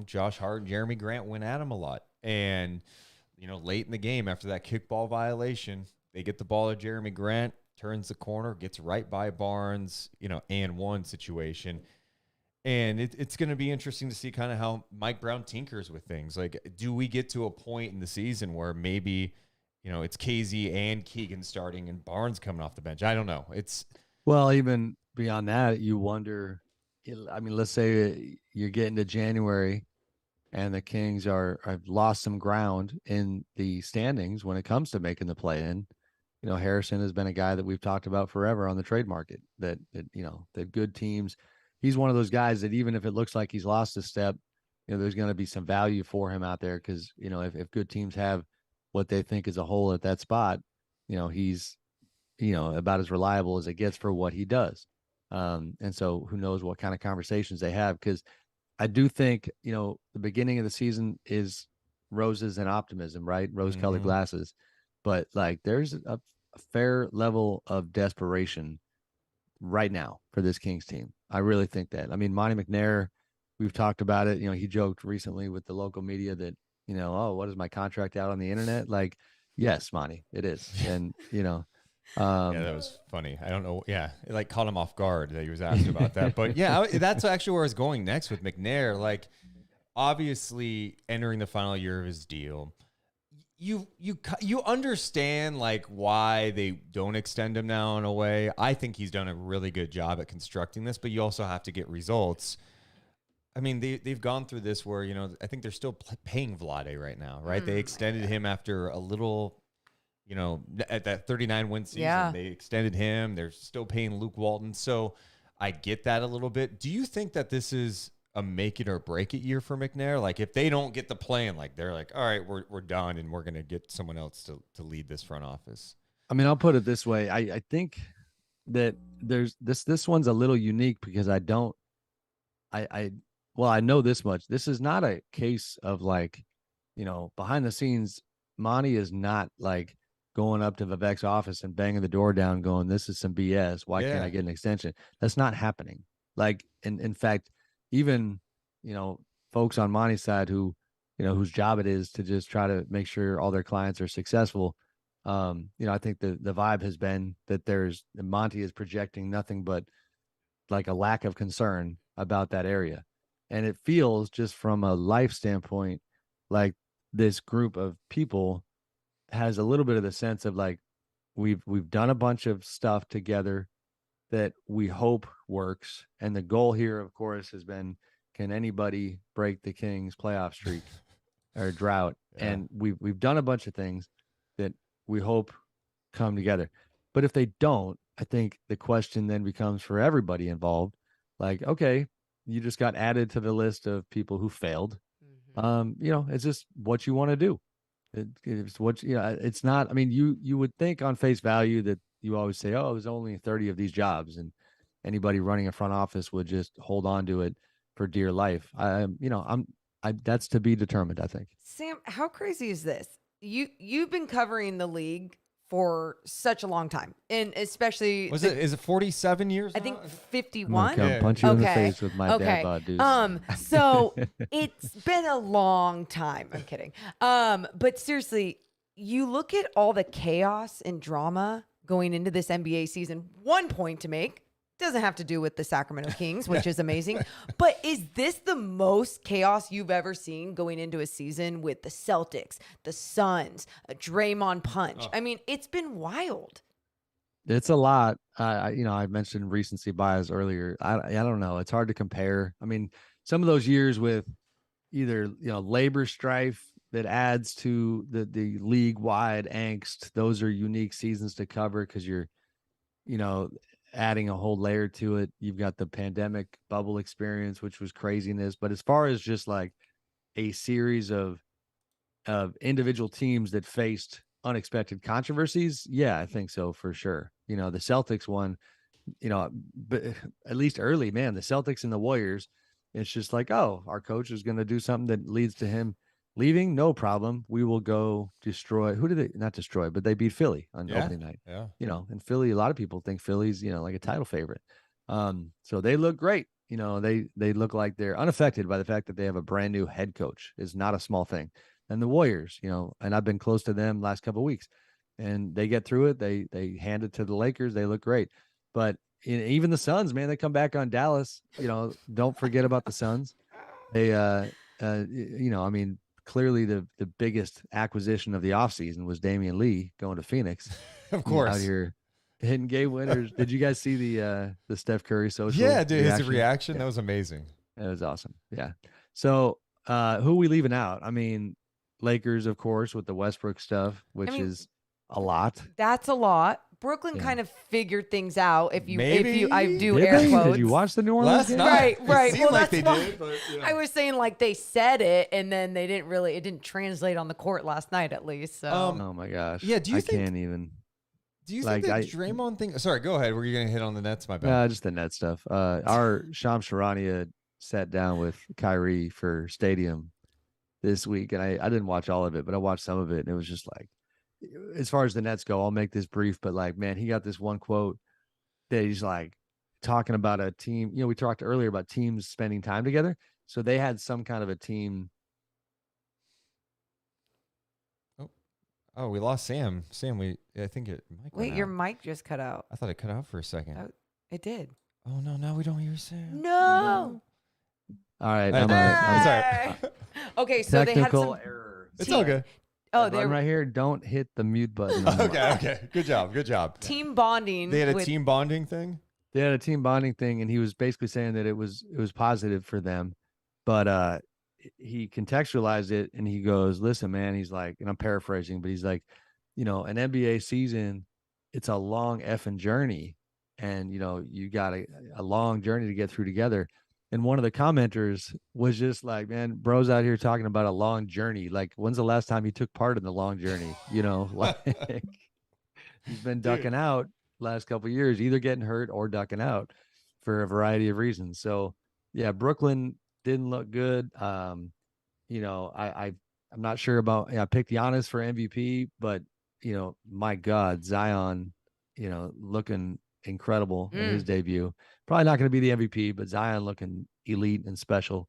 Josh Hart and Jeremy Grant went at him a lot. And, late in the game after that kickball violation, they get the ball to Jeremy Grant, turns the corner, gets right by Barnes, and 1 situation. And it's going to be interesting to see kind of how Mike Brown tinkers with things. Like, do we get to a point in the season where maybe, it's KZ and Keegan starting and Barnes coming off the bench? I don't know. Well, even beyond that, you wonder, I mean, let's say you're getting to January and the Kings have lost some ground in the standings when it comes to making the play-in. Harrison has been a guy that we've talked about forever on the trade market, that good teams, he's one of those guys that even if it looks like he's lost a step, there's going to be some value for him out there because, if good teams have what they think is a hole at that spot, he's, about as reliable as it gets for what he does. And so who knows what kind of conversations they have, because I do think, the beginning of the season is roses and optimism, right? Rose-colored glasses. But like there's a fair level of desperation right now for this Kings team. I really think that. I mean, Monte McNair, we've talked about it. He joked recently with the local media that, oh, what is my contract out on the internet? Like, yes, Monte, it is. And, yeah, that was funny. I don't know. Yeah. It like caught him off guard that he was asked about that. But yeah, that's actually where I was going next with McNair. Like, obviously entering the final year of his deal, you understand like why they don't extend him now in a way. I think he's done a really good job at constructing this, but you also have to get results. I mean, they've gone through this where, I think they're still paying Vlade right now, right? They extended him after a little, at that 39 win season. Yeah. They extended him. They're still paying Luke Walton. So I get that a little bit. Do you think that this is a make it or break it year for McNair? Like, if they don't get the plan, like they're like, all right, we're done and we're going to get someone else to lead this front office. I mean, I'll put it this way. I think that there's this one's a little unique because I know this much. This is not a case of like, behind the scenes, Monty is not like going up to Vivek's office and banging the door down going, this is some BS. Why can't I get an extension? That's not happening. Like, in fact, even, folks on Monty's side who, whose job it is to just try to make sure all their clients are successful. I think the vibe has been that Monty is projecting nothing but like a lack of concern about that area. And it feels just from a life standpoint, like this group of people has a little bit of the sense of like, we've done a bunch of stuff together that we hope works. And the goal here, of course, has been, can anybody break the Kings playoff streak or drought? Yeah. And we've done a bunch of things that we hope come together. But if they don't, I think the question then becomes for everybody involved, like, okay, you just got added to the list of people who failed. It's just what you want to do. It's what, it's not, I mean, you would think on face value that you always say, oh, there's only 30 of these jobs and anybody running a front office would just hold on to it for dear life. That's to be determined, I think. Sam, how crazy is this? You've been covering the league for such a long time, and especially is it 47 years? I think 51. I'll punch you in the face with my dad bod, dude. So it's been a long time. I'm kidding. But seriously, you look at all the chaos and drama going into this NBA season. One point to make. Doesn't have to do with the Sacramento Kings, which is amazing. But is this the most chaos you've ever seen going into a season with the Celtics, the Suns, a Draymond punch? Oh. I mean, it's been wild. It's a lot. I mentioned recency bias earlier. I don't know. It's hard to compare. I mean, some of those years with either, labor strife that adds to the league-wide angst, those are unique seasons to cover because you're, adding a whole layer to it. You've got the pandemic bubble experience, which was craziness. But as far as just like a series of individual teams that faced unexpected controversies, yeah, I think so for sure. The Celtics one, but at least early, man, the Celtics and the Warriors, it's just like, oh, our coach is going to do something that leads to him leaving. No problem. We will go destroy. Who did they not destroy, but they beat Philly on opening night. Yeah. And Philly, a lot of people think Philly's, like a title favorite. So they look great. They look like they're unaffected by the fact that they have a brand new head coach. Is not a small thing. And the Warriors, and I've been close to them last couple of weeks, and they get through it. They hand it to the Lakers. They look great. But even the Suns, man, they come back on Dallas. Don't forget about the Suns. They, I mean, clearly the biggest acquisition of the offseason was Damian Lee going to Phoenix. Of course. Out here hitting game winners. Did you guys see the Steph Curry social? Yeah, dude, his reaction. Yeah. That was amazing. That was awesome. Yeah. So who are we leaving out? I mean, Lakers, of course, with the Westbrook stuff, which is a lot. That's a lot. Brooklyn kind of figured things out. I do did air they? quotes. Did you watch the New Orleans game? Right. It seemed like they did, but, I was saying like they said it, and then it didn't translate on the court last night at least. So. Oh my gosh. Yeah. Do you think that Draymond thing? Sorry, go ahead. Were you going to hit on the Nets? My bad. Just the Nets stuff. Our Shams Charania sat down with Kyrie for Stadium this week, and I didn't watch all of it, but I watched some of it, and it was just like, as far as the Nets go, I'll make this brief, but like, man, he got this one quote that he's like talking about a team. We talked earlier about teams spending time together. So they had some kind of a team. Oh, we lost Sam. Sam, I think it might. Wait, your mic just cut out. I thought it cut out for a second. It did. Oh no, now we don't hear Sam. No. All right. I'm sorry. Okay, so technical they had some error. It's all good. Oh, they're right here. Don't hit the mute button. Okay. Good job. Team bonding. They had a team bonding thing. They had a team bonding thing, and he was basically saying that it was positive for them. but he contextualized it and he goes, listen, man, he's like, and I'm paraphrasing, but he's like, an NBA season, it's a long effing journey. And, you got a long journey to get through together. And one of the commenters was just like, man, bro's out here talking about a long journey. Like, when's the last time he took part in the long journey? Like he's been ducking out last couple of years, either getting hurt or ducking out for a variety of reasons. So yeah, Brooklyn didn't look good. I'm not sure about, I picked Giannis for MVP, but my God, Zion, looking incredible in his debut. Probably not going to be the MVP, but Zion looking elite and special.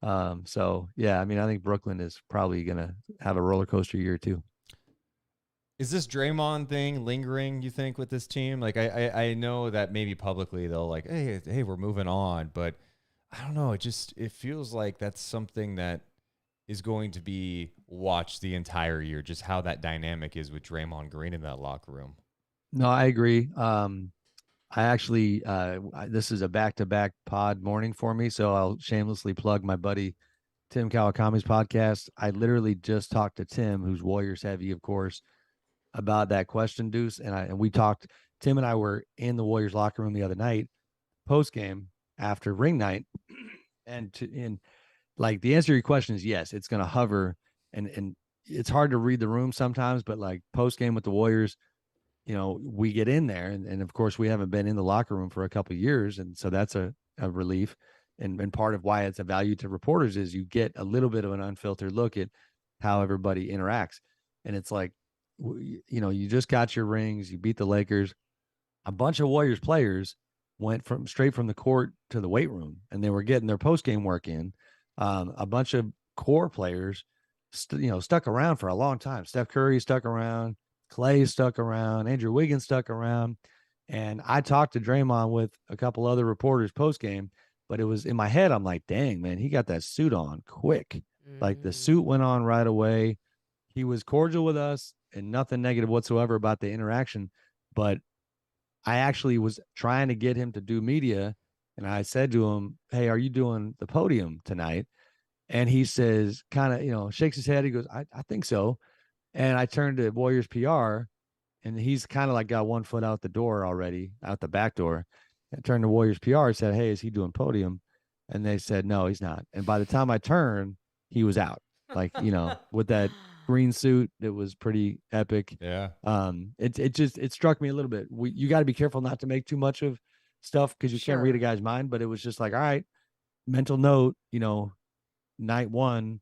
So yeah, I think Brooklyn is probably going to have a roller coaster year too. Is this Draymond thing lingering, you think, with this team? Like, I know that maybe publicly they'll like, hey, we're moving on, but I don't know. It feels like that's something that is going to be watched the entire year, just how that dynamic is with Draymond Green in that locker room. No, I agree. I actually, this is a back-to-back pod morning for me, so I'll shamelessly plug my buddy Tim Kawakami's podcast. I literally just talked to Tim, who's Warriors heavy, of course, about that question, Deuce, and we talked. Tim and I were in the Warriors locker room the other night, post game after ring night, and like the answer to your question is yes, it's going to hover, and it's hard to read the room sometimes, but like post game with the Warriors, we get in there, and of course we haven't been in the locker room for a couple of years, and so that's a relief, and part of why it's a value to reporters is you get a little bit of an unfiltered look at how everybody interacts, and it's like, you just got your rings, you beat the Lakers, a bunch of Warriors players went straight from the court to the weight room, and they were getting their post game work in. A bunch of core players, stuck around for a long time. Steph Curry stuck around. Clay stuck around, Andrew Wiggins stuck around, and I talked to Draymond with a couple other reporters post game, but it was in my head. I'm like, dang, man, he got that suit on quick. Like the suit went on right away. He was cordial with us and nothing negative whatsoever about the interaction, but I actually was trying to get him to do media, and I said to him, hey, are you doing the podium tonight? And he says, kind of, shakes his head. He goes, I think so. And I turned to Warriors PR, and he's kind of like got one foot out the door already, out the back door. I turned to Warriors PR and said, hey, is he doing podium? And they said, no, he's not. And by the time I turned, he was out. Like, with that green suit, it was pretty epic. Yeah. It struck me a little bit. You got to be careful not to make too much of stuff because you can't read a guy's mind. But it was just like, all right, mental note, night one,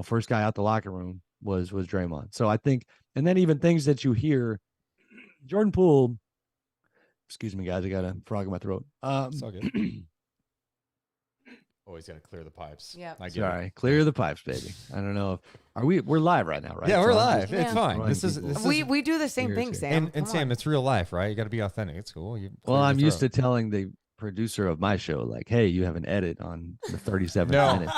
first guy out the locker room was Draymond. So I think, and then even things that you hear, Jordan Poole, excuse me, guys, I got a frog in my throat. It's all good. Always got to clear the pipes. Yeah. Sorry, clear the pipes, baby. I don't know if we're live right now, right? Yeah, we're So live. It's fine. This is we do the same thing, Sam. and Sam, it's real life, right? You got to be authentic. It's cool. Well, I'm used to telling the producer of my show, like, hey, you have an edit on the 37th minute.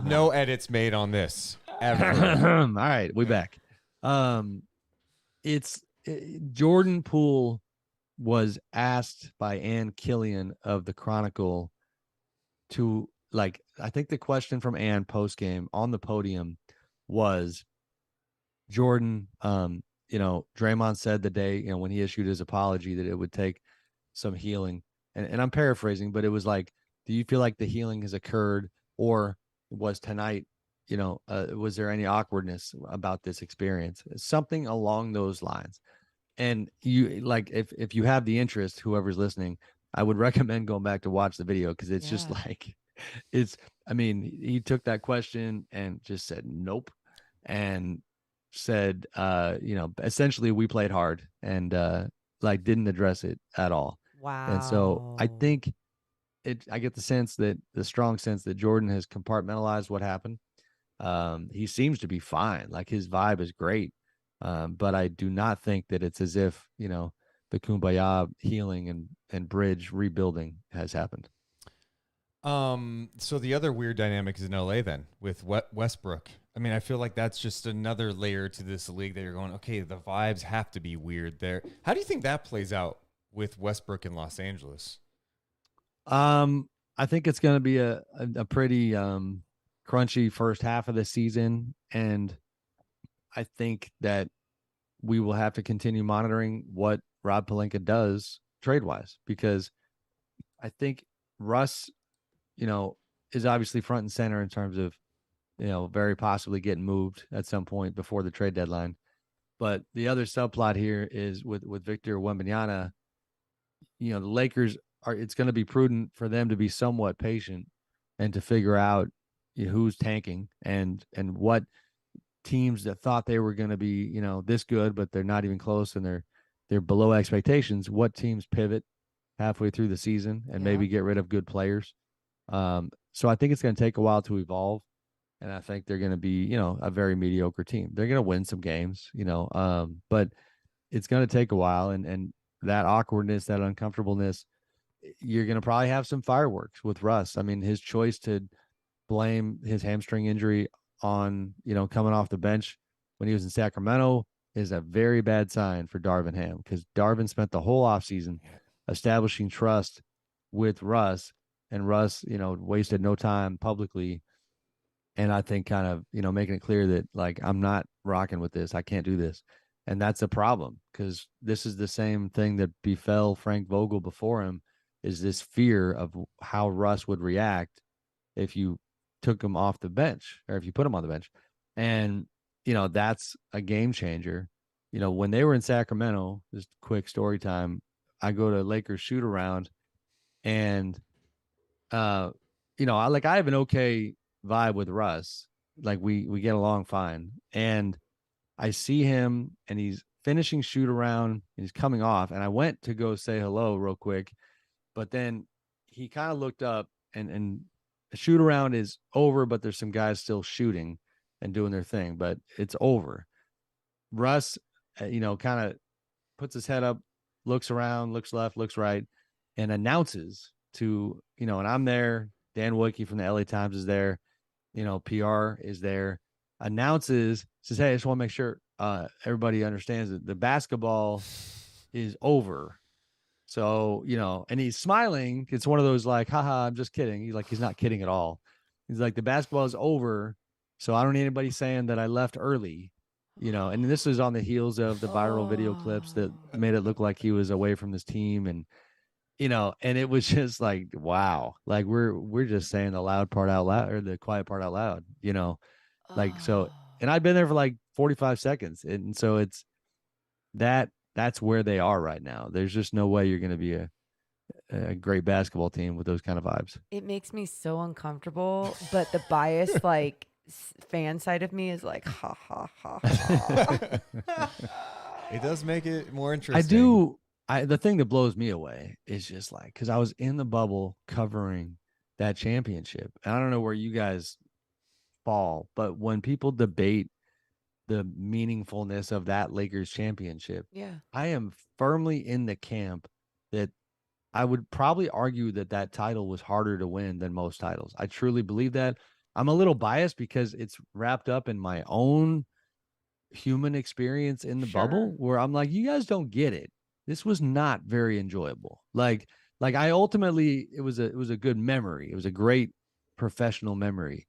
No edits made on this ever. All right, we back. Jordan Poole was asked by Ann Killian of the Chronicle to, like, I think the question from Ann post game on the podium was, Jordan, Draymond said the day, when he issued his apology that it would take some healing. And I'm paraphrasing, but it was like, do you feel like the healing has occurred, or was tonight, was there any awkwardness about this experience? Something along those lines. And you, like, if you have the interest, whoever's listening, I would recommend going back to watch the video, because it's just like, he took that question and just said nope, and said, essentially we played hard, and didn't address it at all. Wow. And so I think I get the strong sense that Jordan has compartmentalized what happened. He seems to be fine. Like, his vibe is great. But I do not think that it's as if, the kumbaya healing and bridge rebuilding has happened. So the other weird dynamic is in LA then with Westbrook. I mean, I feel like that's just another layer to this league that you're going, okay, the vibes have to be weird there. How do you think that plays out with Westbrook in Los Angeles? I I think it's going to be a pretty crunchy first half of the season, and I think that we will have to continue monitoring what Rob Pelinka does trade wise, because I think Russ, is obviously front and center in terms of, very possibly getting moved at some point before the trade deadline. But the other subplot here is with Victor Wembanyama, the Lakers it's going to be prudent for them to be somewhat patient and to figure out who's tanking and what teams that thought they were going to be, this good, but they're not even close and they're below expectations. What teams pivot halfway through the season and maybe get rid of good players. So I think it's going to take a while to evolve. And I think they're going to be, a very mediocre team. They're going to win some games, but it's going to take a while. And that awkwardness, that uncomfortableness, you're going to probably have some fireworks with Russ. I mean, his choice to blame his hamstring injury on, coming off the bench when he was in Sacramento is a very bad sign for Darvin Ham, because Darvin spent the whole offseason establishing trust with Russ, and Russ, wasted no time publicly. And I think kind of, making it clear that, like, I'm not rocking with this. I can't do this. And that's a problem, because this is the same thing that befell Frank Vogel before him, is this fear of how Russ would react if you took him off the bench or if you put him on the bench. And, that's a game changer. When they were in Sacramento, just quick story time, I go to Lakers shoot around and, I have an okay vibe with Russ. Like we get along fine. And I see him and he's finishing shoot around. He's coming off. And I went to go say hello real quick, but then he kind of looked up and the shoot around is over, but there's some guys still shooting and doing their thing, but it's over. Russ, kind of puts his head up, looks around, looks left, looks right, and announces to, and I'm there. Dan Wojcicki from the LA Times is there. PR is there. Announces, says, hey, I just want to make sure everybody understands that the basketball is over. So, and he's smiling. It's one of those like, haha, I'm just kidding. He's not kidding at all. He's like, the basketball is over. So I don't need anybody saying that I left early, and this is on the heels of the viral video clips that made it look like he was away from this team. And, and it was just like, wow, like we're just saying the loud part out loud, or the quiet part out loud, so, and I've been there for like 45 seconds. And so it's that's where they are right now. There's just no way you're going to be a great basketball team with those kind of vibes. It makes me so uncomfortable, but the biased like fan side of me is like, ha ha ha ha. It does make it more interesting. The thing that blows me away is just like, because I was in the bubble covering that championship, and I don't know where you guys fall, but when people debate the meaningfulness of that Lakers championship, I am firmly in the camp that I would probably argue that title was harder to win than most titles. I truly believe that. I'm a little biased because it's wrapped up in my own human experience in the bubble, where I'm like, you guys don't get it. This was not very enjoyable. Like I ultimately, it was a good memory. It was a great professional memory,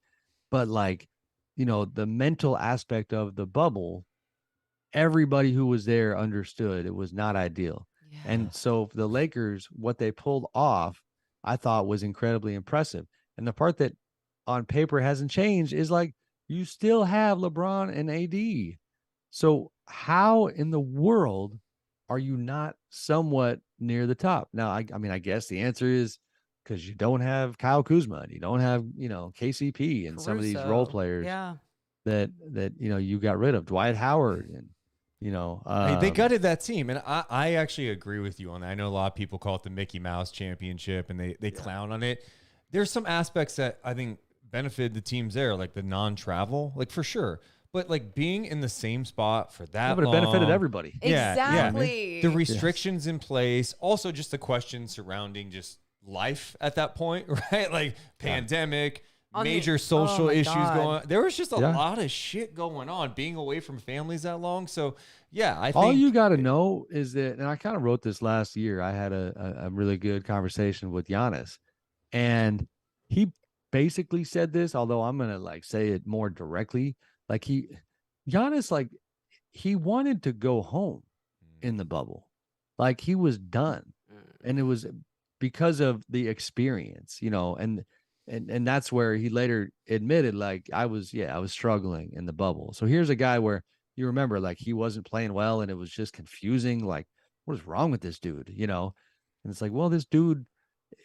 but like, the mental aspect of the bubble, everybody who was there understood it was not ideal. Yeah. And so the Lakers, what they pulled off, I thought was incredibly impressive. And the part that on paper hasn't changed is like, you still have LeBron and AD. So how in the world are you not somewhat near the top? Now, I mean, I guess the answer is because you don't have Kyle Kuzma, and you don't have, KCP and some of these role players that you got rid of, Dwight Howard, and they gutted that team. And I actually agree with you on that. I know a lot of people call it the Mickey Mouse championship, and they clown on it. There's some aspects that I think benefited the teams there, like the non-travel, like for sure. But like being in the same spot for that long, it benefited everybody. Exactly. The restrictions in place, also just the questions surrounding just life at that point, right? Like pandemic, major social issues going on. There was just a lot of shit going on being away from families that long. So I think all you got to know is that, and I kind of wrote this last year, I had a really good conversation with Giannis, And he basically said this, although I'm gonna like say it more directly. Like Giannis, like he wanted to go home in the bubble. Like he was done. And it was because of the experience, and that's where he later admitted, like, I was struggling in the bubble. So here's a guy where you remember, like, he wasn't playing well and it was just confusing. Like, what is wrong with this dude? And it's like, well, this dude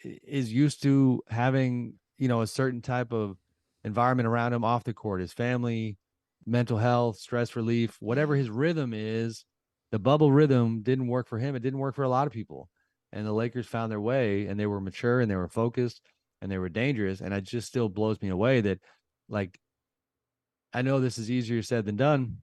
is used to having, a certain type of environment around him off the court, his family, mental health, stress relief, whatever his rhythm is. The bubble rhythm didn't work for him. It didn't work for a lot of people. And the Lakers found their way, and they were mature and they were focused and they were dangerous. And it just still blows me away that, like, I know this is easier said than done,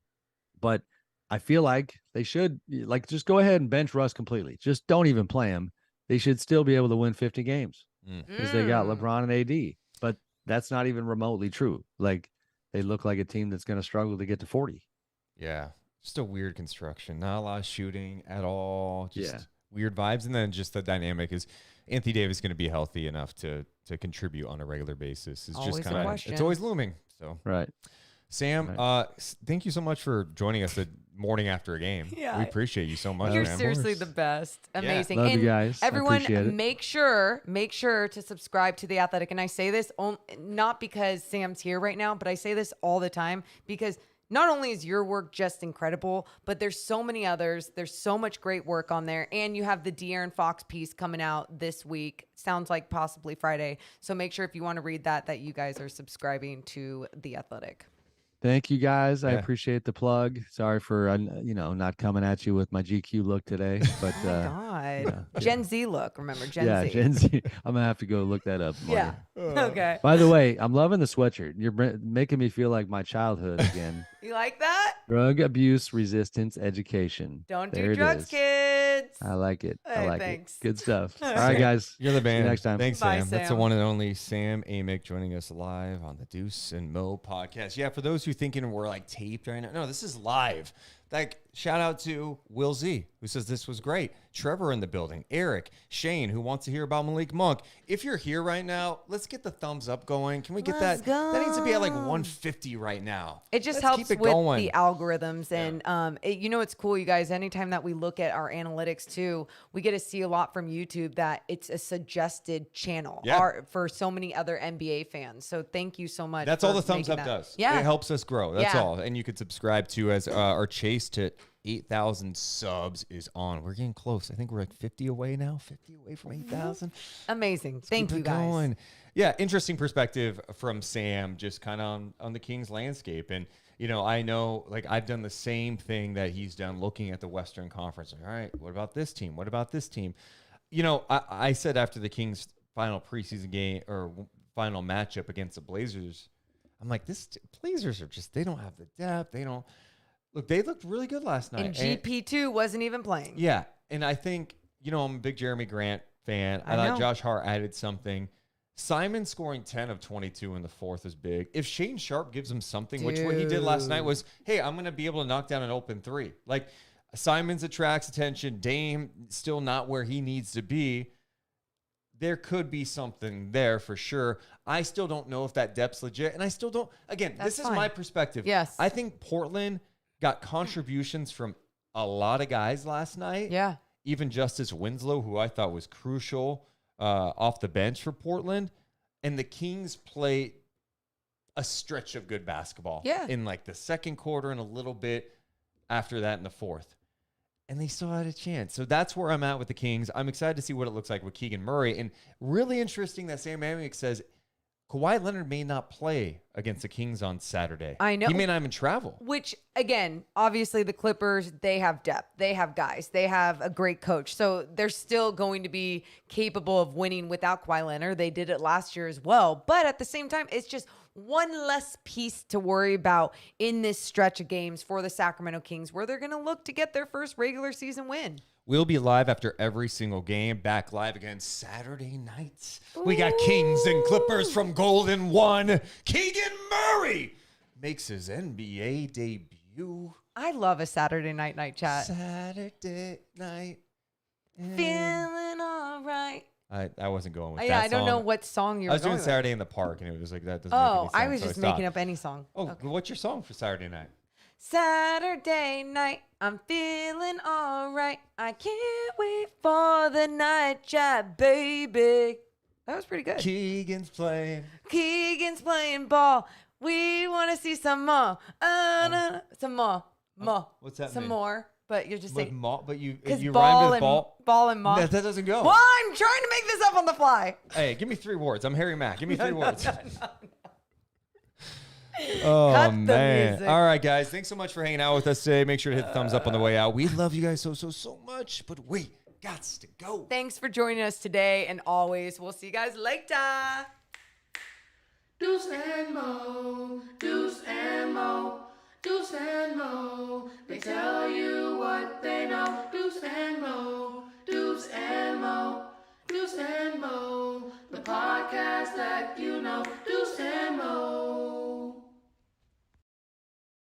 but I feel like they should, like, just go ahead and bench Russ completely. Just don't even play him. They should still be able to win 50 games because they got LeBron and AD. But that's not even remotely true. Like, they look like a team that's going to struggle to get to 40. Yeah. Just a weird construction. Not a lot of shooting at all. Just weird vibes. And then just the dynamic is Anthony Davis going to be healthy enough to contribute on a regular basis. It's Always just a kind of, question. it's always looming. So, right. Sam, thank you so much for joining us the morning after a game. Yeah. We appreciate you so much. You're man. seriously the best. Amazing. Love and you guys. I everyone, appreciate it. make sure to subscribe to The Athletic. And I say this not because Sam's here right now, but I say this all the time because not only is your work just incredible, but there's so many others. There's so much great work on there. And you have the De'Aaron Fox piece coming out this week. Sounds like possibly Friday. So make sure if you want to read that you guys are subscribing to The Athletic. Thank you guys. I appreciate the plug. Sorry for not coming at you with my GQ look today, but Oh my God. Gen Z look. Remember Gen Z. Gen Z. I'm gonna have to go look that up. Yeah. Okay. By the way, I'm loving the sweatshirt. You're making me feel like my childhood again. You like that? Drug abuse resistance education. Don't There do it drugs, is. kids. I like it. I Hey, like thanks. it. Good stuff. All right, guys. You're the See you man. next time. Thanks, Bye, Sam. That's the Sam. one and only Sam Amick joining us live on the Deuce and Mo podcast. Yeah, for those who thinking we're like taped right now, no, this is live. Like, shout out to Will Z, who says this was great. Trevor in the building. Eric, Shane, who wants to hear about Malik Monk. If you're here right now, let's get the thumbs up going. Can we get Let's that? go. That needs to be at like 150 right now. It just Let's helps keep it with going. the algorithms. And it's cool, you guys. Anytime that we look at our analytics too, we get to see a lot from YouTube that it's a suggested channel for so many other NBA fans. So thank you so much. That's for all the thumbs making up that. does. Yeah. It helps us grow. That's Yeah. all. And you could subscribe to as our chase to 8,000 subs is on. We're getting close. I think we're like 50 away now. 50 away from 8,000. Amazing. Thank Keep you it guys. going. Yeah, interesting perspective from Sam, just kind of on the Kings landscape. And, I know, like, I've done the same thing that he's done looking at the Western Conference. Like, all right, what about this team? What about this team? I said after the Kings' final preseason game or final matchup against the Blazers, I'm like, Blazers are just, they don't have the depth. They looked really good last night. And GP2 wasn't even playing. Yeah. And I think, I'm a big Jeremy Grant fan. I thought know. Josh Hart added something. Simon scoring 10 of 22 in the fourth is big. If Shane Sharp gives him something, which what he did last night was, hey, I'm going to be able to knock down an open three. Like, Simons attracts attention. Dame still not where he needs to be. There could be something there for sure. I still don't know if that depth's legit. And I still don't, again, That's this fine. is my perspective. Yes. I think Portland got contributions from a lot of guys last night. Yeah. Even Justice Winslow, who I thought was crucial off the bench for Portland. And the Kings play a stretch of good basketball in like the second quarter and a little bit after that in the fourth. And they still had a chance. So that's where I'm at with the Kings. I'm excited to see what it looks like with Keegan Murray. And really interesting that Sam Amick says Kawhi Leonard may not play against the Kings on Saturday. I know. He may not even travel. Which, again, obviously the Clippers, they have depth. They have guys. They have a great coach. So they're still going to be capable of winning without Kawhi Leonard. They did it last year as well. But at the same time, it's just one less piece to worry about in this stretch of games for the Sacramento Kings where they're going to look to get their first regular season win. We'll be live after every single game, back live again Saturday nights. We got Kings and Clippers from Golden One. Keegan Murray makes his NBA debut. I love a Saturday night chat. Saturday night. Feeling all right. I wasn't going with that Yeah, I don't know song. what song you're I was doing going with. Saturday in the Park, and it was like, that doesn't Oh, make any I was sense, just so making stopped. up any song. Oh, Okay. what's your song for Saturday night? Saturday night, I'm feeling alright. I can't wait for the night chat, baby. That was pretty good. Keegan's playing. Keegan's playing ball. We want to see some more. Some more. More. What's that Some mean? more. But you're just With saying. mall, but you Because rhymed ball with and ball. ball and mall. That doesn't go. Well, I'm trying to make this up on the fly. Hey, give me 3 words. I'm Harry Mack. Give me 3 words. No. Oh, Cut the man. music. All right, guys. Thanks so much for hanging out with us today. Make sure to hit the thumbs up on the way out. We love you guys so much, but we got to go. Thanks for joining us today, and always, we'll see you guys later. Deuce and Mo, Deuce and Mo, Deuce and Mo. They tell you what they know. Deuce and Mo, Deuce and Mo, Deuce and Mo. The podcast that you know. Deuce and Mo.